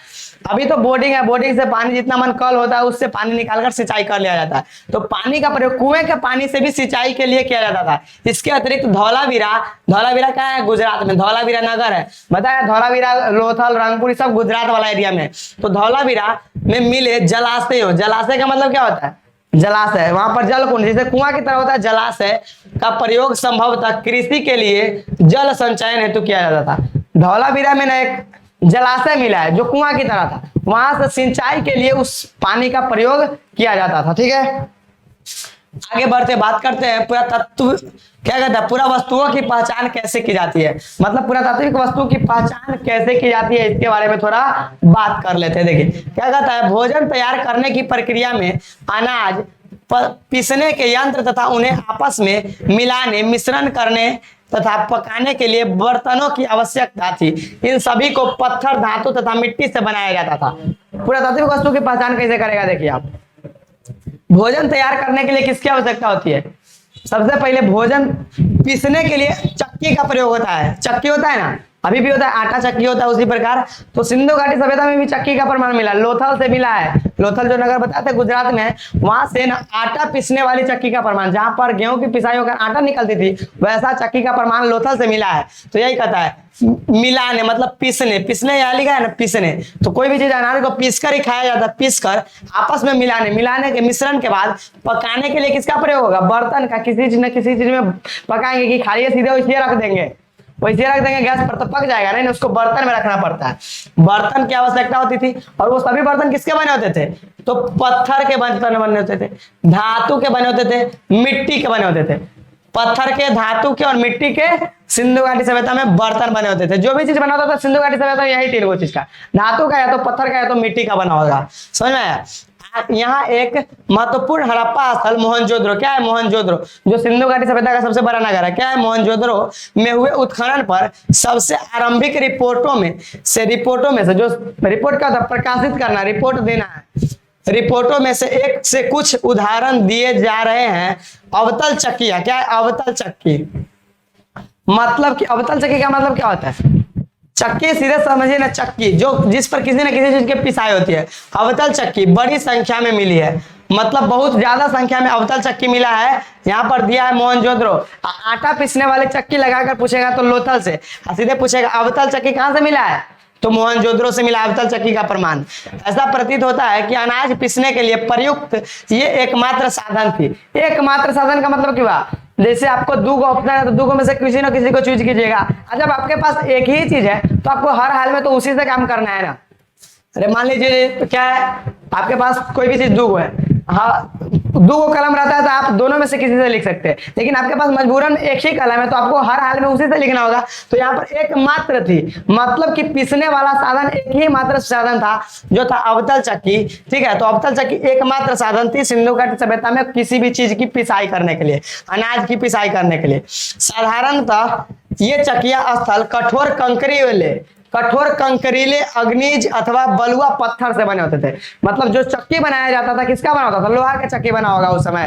अभी तो बोर्डिंग है, बोर्डिंग से पानी जितना मन कल होता है उससे पानी निकालकर सिंचाई कर लिया जाता है। तो पानी का प्रयोग कुएं के पानी से भी सिंचाई के लिए किया जाता था। इसके अतिरिक्त धौलावीरा, धौलावीरा क्या है, गुजरात में, धौलावीरा नगर है, बताया, धौलावीरा, लोथल, रंगपुर सब गुजरात वाला एरिया में। तो धौलावीरा में मिले जलाशय हो, जलाशय का मतलब क्या होता है, जलाशय, वहां पर जल कुंड जैसे कुआं की तरह होता है, जलाशय का प्रयोग संभवतः कृषि के लिए जल संचयन हेतु किया जाता था। धौलावीरा में ना एक जलाशय मिला है जो कुआं की तरह था, वहां से सिंचाई के लिए उस पानी का प्रयोग किया जाता था। ठीक है, आगे बढ़ते बात करते हैं पुरातत्व, क्या कहता है, पूरा वस्तुओं की पहचान कैसे की जाती है, मतलब पुरातात्विक वस्तु की पहचान कैसे की जाती है, इसके बारे में थोड़ा बात कर लेते हैं। देखिए क्या कहता है, भोजन तैयार करने की प्रक्रिया में अनाज पीसने के यंत्र तथा उन्हें आपस में मिलाने, मिश्रण करने तथा पकाने के लिए बर्तनों की आवश्यकता थी। इन सभी को पत्थर, धातु तथा मिट्टी से बनाया जाता था। पुरातात्विक वस्तु की पहचान कैसे करेगा, देखिए आप, भोजन तैयार करने के लिए किसकी आवश्यकता होती है, सबसे पहले भोजन पीसने के लिए चक्की का प्रयोग होता है, चक्की होता है ना, अभी भी होता है, आटा चक्की होता है उसी प्रकार। तो सिंधु घाटी सभ्यता में भी चक्की का प्रमाण मिला, लोथल से मिला है, लोथल जो नगर बताते हैं गुजरात में है, वहां से ना आटा पीसने वाली चक्की का प्रमाण, जहां पर गेहूं की पिसाई होकर आटा निकलती थी, वैसा चक्की का प्रमाण लोथल से मिला है। तो यही कहता है मिलाने मतलब पीसने, पीसने यहाँ लिखा है ना, पीसने, तो कोई भी चीज अनाज को पीस कर ही खाया जाता है, पीस कर आपस में मिलाने, मिलाने के मिश्रण के बाद पकाने के लिए किसका प्रयोग होगा, बर्तन का, किसी चीज न किसी चीज में पकाएंगे कि खाली सीधे इसलिए रख देंगे, वैसे रख देंगे गैस पर तो पक जाएगा नहीं, उसको बर्तन में रखना पड़ता है। बर्तन की आवश्यकता होती थी, और वो सभी बर्तन किसके बने होते थे? तो पत्थर के बर्तन बने होते थे, धातु के बने होते थे, मिट्टी के बने होते थे। पत्थर के, धातु के और मिट्टी के सिंधु घाटी सभ्यता में बर्तन बने होते थे। जो भी चीज बना होता था सिंधु घाटी सभ्यता में यही तीन वो चीज का, धातु का या तो पत्थर का या तो मिट्टी का बना होगा। समझ में आया? यहाँ एक महत्वपूर्ण हड़प्पा स्थल मोहनजोदड़ो, क्या है मोहनजोदड़ो, जो सिंधु घाटी सभ्यता का सबसे बड़ा नगर है, क्या है मोहनजोदड़ो में हुए उत्खनन पर सबसे आरंभिक रिपोर्टों में से जो रिपोर्ट का था प्रकाशित करना, रिपोर्ट देना है, रिपोर्टों में से एक से कुछ उदाहरण दिए जा रहे हैं। अवतल चक्कियां, क्या है अवतल चक्की, मतलब कि अवतल चक्की का मतलब क्या होता है? चक्की सीधे समझिए ना, चक्की जो जिस पर किसी न किसी चीज की पिसाई होती है। अवतल चक्की बड़ी संख्या में मिली है, मतलब बहुत ज्यादा संख्या में अवतल चक्की मिला है। यहाँ पर दिया है मोहनजोदड़ो। आटा पीसने वाली चक्की लगाकर पूछेगा तो लोथल से, सीधे पूछेगा अवतल चक्की कहाँ से मिला है, तो मोहनजोदड़ो से मिला अवतल चक्की का प्रमाण। ऐसा प्रतीत होता है कि अनाज पीसने के लिए प्रयुक्त ये एकमात्र साधन थी। एकमात्र साधन का मतलब क्या हुआ? जैसे आपको दो गो ऑप्शन है तो दो गो में से किसी न किसी को चूज कीजिएगा। जब आपके पास एक ही चीज है तो आपको हर हाल में तो उसी से काम करना है ना। अरे मान लीजिए क्या है, आपके पास कोई भी चीज दो गो है, हाँ दो गो कलम रहता है तो आप दोनों में से किसी से लिख सकते हैं, लेकिन आपके पास मजबूरन एक ही कलम है तो आपको हर हाल में उसी से लिखना होगा। तो यहाँ पर एक मात्र थी, मतलब कि पीसने वाला साधन एक ही मात्र साधन था जो था अवतल चक्की। ठीक है, तो अवतल चक्की एकमात्र साधन थी सिंधु घाटी सभ्यता में किसी भी चीज की पिसाई करने के लिए, अनाज की पिसाई करने के लिए। साधारणतः ये चक्कियां स्थल कठोर कंकरीले अग्निज अथवा बलुआ पत्थर से बने होते थे। मतलब जो चक्की बनाया जाता था किसका बना होता था? लोहा का चक्की बना होगा उस समय,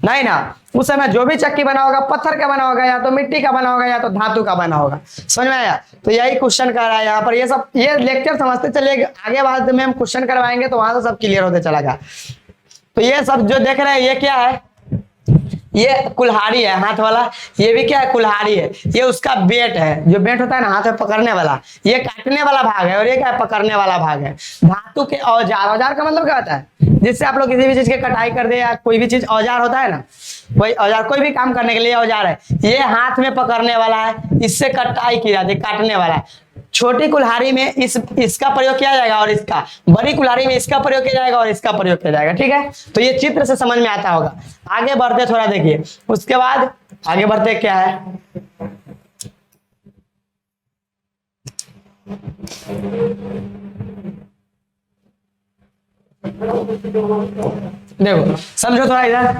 नहीं ना, उस समय जो भी चक्की बना होगा पत्थर का बना होगा, या तो मिट्टी का बना होगा, या तो धातु का बना होगा। समझ में आया? तो यही क्वेश्चन कर रहा है यहाँ पर। ये सब ये लेक्चर समझते चलिए, आगे बाद में हम क्वेश्चन करवाएंगे तो वहां से सब क्लियर होते चलेगा। तो ये सब जो देख रहे हैं ये क्या है? ये कुल्हाड़ी है हाथ वाला, ये भी क्या है? कुल्हाड़ी है। ये उसका बेट है, जो बेट होता है ना हाथ में पकड़ने वाला, ये काटने वाला भाग है और ये क्या है? पकड़ने वाला भाग है। धातु के औजार, औजार का मतलब क्या होता है? जिससे आप लोग किसी भी चीज की कटाई कर दे या कोई भी चीज, औजार होता है ना, कोई औजार कोई भी काम करने के लिए औजार है। ये हाथ में पकड़ने वाला है, इससे कटाई की जाती है, काटने वाला है। छोटी कुल्हाड़ी में इसका प्रयोग किया जाएगा और इसका, बड़ी कुल्हाड़ी में इसका प्रयोग किया जाएगा और इसका प्रयोग किया जाएगा। ठीक है, तो ये चित्र से समझ में आता होगा। आगे बढ़ते थोड़ा देखिए, उसके बाद आगे बढ़ते क्या है, देखो समझो थोड़ा इधर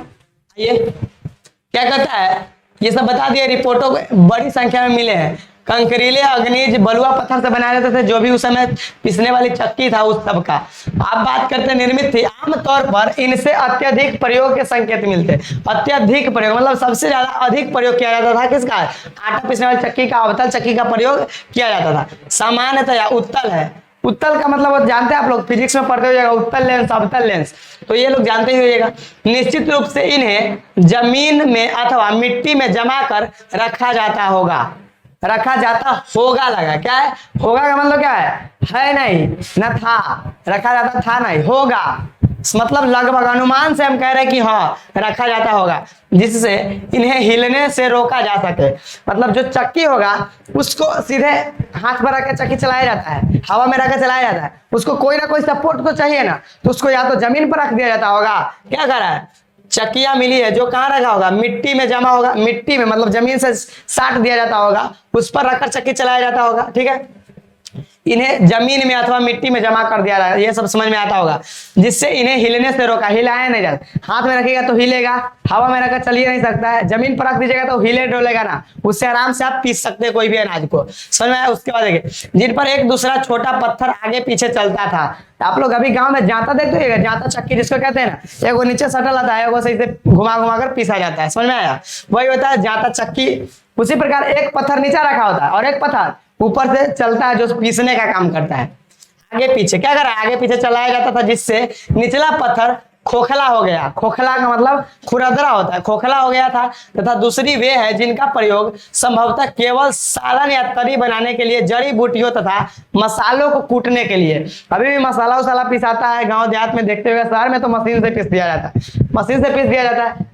ये क्या कहता है, ये सब बता दिया। रिपोर्टों बड़ी संख्या में मिले हैं, कंकरीले अग्निज बलुआ पत्थर से बनाए जाते थे, जो भी उस समय पिसने वाली चक्की था उस सब का। आप बात करते निर्मित थी, आमतौर पर इनसे अत्यधिक प्रयोग के संकेत मिलते। अत्यधिक प्रयोग मतलब सबसे ज्यादा अधिक प्रयोग किया जाता था किसका? आटा पीसने वाली चक्की का, अवतल चक्की का प्रयोग किया जाता था। सामान्यतया उत्तल है, उत्तल का मतलब जानते हैं आप लोग, फिजिक्स में पढ़ते होइएगा, उत्तल लेंस अवतल लेंस, तो ये लोग जानते ही होइएगा। निश्चित रूप से इन्हें जमीन में अथवा मिट्टी में जमा कर रखा जाता होगा, रखा जाता होगा लगा, क्या है होगा का मतलब क्या है नहीं ना था, रखा जाता था नहीं, होगा मतलब लगभग अनुमान से हम कह रहे हैं कि हाँ रखा जाता होगा, जिससे इन्हें हिलने से रोका जा सके। मतलब जो चक्की होगा उसको सीधे हाथ पर रखकर चक्की चलाया जाता है, हवा में रखकर चलाया जाता है, उसको कोई ना कोई सपोर्ट तो चाहिए ना, तो उसको या तो जमीन पर रख दिया जाता होगा, क्या कर रहा है, चक्कियां मिली है जो कहाँ रखा होगा, मिट्टी में जमा होगा, मिट्टी में मतलब जमीन से साट दिया जाता होगा, उस पर रखकर चक्की चलाया जाता होगा। ठीक है, इन्हें जमीन में अथवा मिट्टी में जमा कर दिया जाए, ये सब समझ में आता होगा, जिससे इन्हें हिलने से रोका, हिलाया नहीं जाता। हाथ में रखेगा तो हिलेगा, हवा में रखकर चल ही नहीं सकता है, जमीन पर रख दीजिएगा तो हिले डोलेगा ना, उससे आराम से आप पीस सकते हैं कोई भी अनाज को। समझ में आया? उसके बाद देखिए, जिन पर एक दूसरा छोटा पत्थर आगे पीछे चलता था। आप लोग अभी गांव में जाता देखते हो, जाता चक्की जिसको कहते हैं ना, एक वो नीचे सटल आता है, वो सही से घुमा घुमा कर पीसा जाता है। समझ में आया? वही होता है जाता चक्की। उसी प्रकार एक पत्थर नीचे रखा होता है और एक पत्थर ऊपर से चलता है जो पीसने का काम करता है। आगे पीछे क्या कर रहा है, आगे पीछे चलाया जाता था, जिससे निचला पत्थर खोखला हो गया। खोखला का मतलब खुरदरा होता है, खोखला हो गया था। तथा दूसरी वे है जिनका प्रयोग संभवतः केवल सालन या तरी बनाने के लिए, जड़ी बूटियों तथा मसालों को कूटने के लिए। अभी भी मसाला उसाला पिसाता है गांव देहात में देखते हुए, शहर में तो मशीन से पीस दिया जाता है, मशीन से पीस दिया जाता है।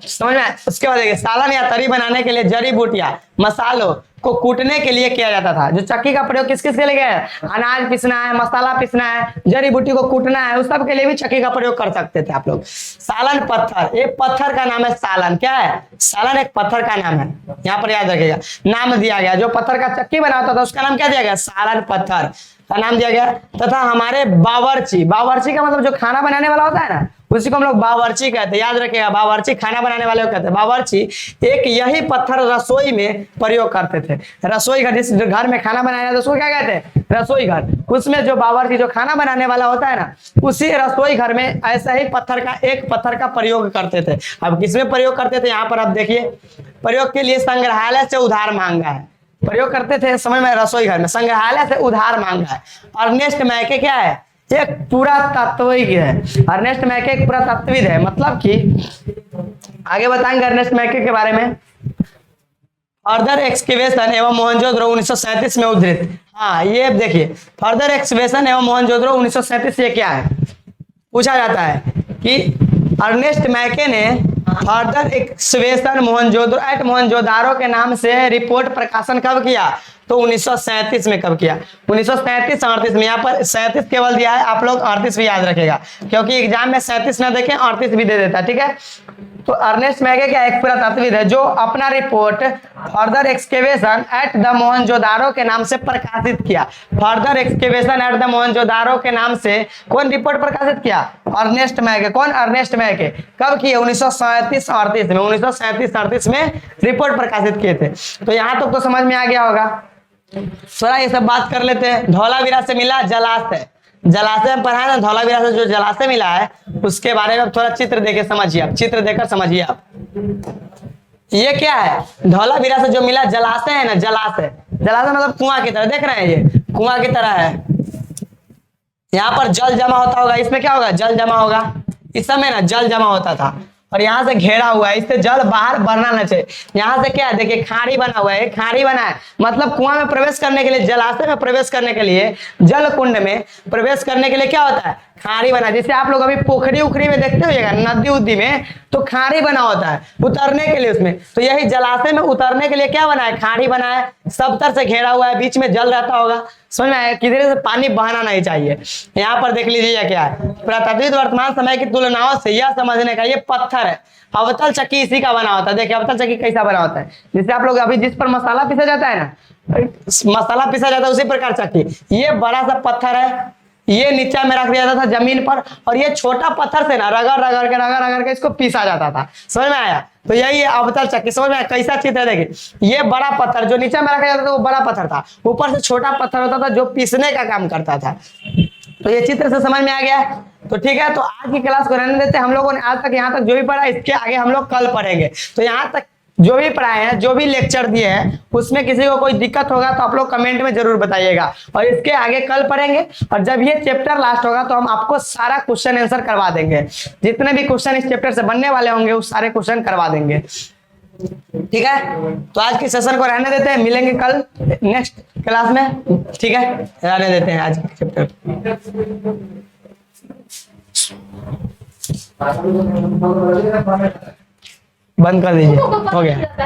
समझ में? उसके बाद देखिए, सालन या तरी बनाने के लिए जड़ी बूटियां मसालों को कूटने के लिए किया जाता था। जो चक्की का प्रयोग किस किस के लिए किया है? अनाज पीसना है, मसाला पीसना है, जड़ी बूटी को कूटना है, उस सब के लिए भी चक्की का प्रयोग कर सकते थे आप लोग। सालन पत्थर, एक पत्थर का नाम है सालन। क्या है? सालन एक पत्थर का नाम है, यहाँ पर याद रखिएगा, नाम दिया गया। जो पत्थर का चक्की बनाता था उसका नाम क्या दिया गया? सालन पत्थर का नाम दिया गया। तथा हमारे बावर्ची, बावर्ची का मतलब जो खाना बनाने वाला होता है ना, उसी को हम लोग बावर्ची कहते हैं। याद रखिएगा, बावर्ची खाना बनाने वाले को कहते हैं बावर्ची। एक यही पत्थर रसोई में प्रयोग करते थे। रसोई घर, जिस घर में खाना बनाया जाता है उसको क्या कहते हैं? रसोई घर। उसमें जो बावर्ची, जो खाना बनाने वाला होता है ना, उसी रसोई घर में ऐसा ही पत्थर का, एक पत्थर का प्रयोग करते थे। अब किसमें प्रयोग करते थे? यहाँ पर आप देखिए, प्रयोग के लिए संग्रहालय से उधार मांगा है। प्रयोग करते थे समझ में? रसोई घर में संग्रहालय से उधार मांगा है। अर्नेस्ट मैके क्या है? एक पुरातत्वविद है। अर्नेस्ट मैके एक पुरातत्वविद है, मतलब कि आगे बताएंगे अर्नेस्ट मैके के बारे में। फर्दर एक्सकेवेशन एवं मोहनजोदड़ो 1937 में उद्धृत। हाँ, ये देखिए, फर्दर एक्सकेवेशन एवं मोहनजोदड़ो 1937, ये क्या है? पूछा जाता है कि अर्नेस्ट मैके ने फर्दर एक्सकेवेशन मोहनजोदारो के नाम से रिपोर्ट प्रकाशन कब किया? तो 1937 में। कब किया? 1937-38 में। यहाँ पर 37 केवल दिया है, आप लोग 38 भी याद रखेगा, क्योंकि एग्जाम में 37 ना देखें 38 भी दे देता है। ठीक है, तो अर्नेस्ट मैके क्या एक पुरातत्वविद है जो अपना report further excavation at the Mohenjodaro के नाम से प्रकाशित किया। Further excavation at the Mohenjodaro के नाम से कौन रिपोर्ट प्रकाशित किया? अर्नेस्ट मैके। कौन? अर्नेस्ट मैके। कब किए? 1937-38 में। 1937-38 में रिपोर्ट प्रकाशित किए थे। तो यहाँ तक तो समझ में आ गया होगा। थोड़ा ये सब बात कर लेते हैं। धौलावीरा से मिला जलाशय। जलाशय में पढ़ा है ना, धौलावीरा से जो जलाशय मिला है उसके बारे में थोड़ा चित्र देके समझिए आप, चित्र देकर समझिए आप। ये क्या है? धौलावीरा से जो मिला जलाशय है ना, जलाशय, जलाशय मतलब कुआं की तरह, देख रहे हैं ये कुआं की तरह है। यहाँ पर जल जमा होता होगा, इसमें क्या होगा? जल जमा होगा। इस समय ना जल जमा होता था और यहाँ से घेरा हुआ है, इससे जल बाहर बढ़ना न चाहिए। यहाँ से क्या है? देखिए खाड़ी बना हुआ है, खाड़ी बना है, मतलब कुआं में प्रवेश करने के लिए, जलाशय में प्रवेश करने के लिए, जल कुंड में प्रवेश करने के लिए क्या होता है? खाड़ी बना। जिसे आप लोग अभी पोखरी उखरी में देखते होइएगा, नदी उद्दी में, तो खाड़ी बना होता है उतरने के लिए उसमें। तो यही जलाशय में उतरने के लिए क्या बना है? खाड़ी बना है, सब तरफ से घेरा हुआ है, बीच में जल रहता होगा। समझ में आया? किधर से पानी बहना नहीं चाहिए। यहाँ पर देख लीजिए क्या है, पुरातत्वविद वर्तमान समय की तुलनाओं से यह समझने का, ये पत्थर है, अवतल चक्की इसी का बना होता है। देखिए अवतल चक्की कैसा बना होता है, जिससे आप लोग अभी जिस पर मसाला पीसा जाता है ना, मसाला पीसा जाता है उसी प्रकार चक्की। ये बड़ा सा पत्थर है, ये नीचे में रख दिया जाता था जमीन पर, और ये छोटा पत्थर से ना रगड़ के इसको पीसा जाता था। समझ में आया? तो यही है अवतल चक्की। समझ में आया? कैसा चित्र है देखिए, ये बड़ा पत्थर जो नीचे में रखा जाता था वो बड़ा पत्थर था, ऊपर से छोटा पत्थर होता था जो पीसने का काम करता था। तो ये चित्र से समझ में आ गया? तो ठीक है, तो आज की क्लास को रहने देते हैं। हम लोगों ने आज तक यहाँ तक जो भी पढ़ा, इसके आगे हम लोग कल पढ़ेंगे। तो यहाँ तक जो भी पढ़ाए हैं, जो भी लेक्चर दिए हैं, उसमें किसी को कोई दिक्कत होगा तो आप लोग कमेंट में जरूर बताइएगा, और इसके आगे कल पढ़ेंगे। और जब ये चैप्टर लास्ट होगा तो हम आपको सारा क्वेश्चन आंसर करवा देंगे। जितने भी क्वेश्चन इस चैप्टर से बनने वाले होंगे उस सारे क्वेश्चन करवा देंगे। ठीक है, तो आज के सेशन को रहने देते हैं, मिलेंगे कल नेक्स्ट क्लास में। ठीक है, रहने देते हैं आज के चैप्टर। बंद कर दीजिए, हो गया।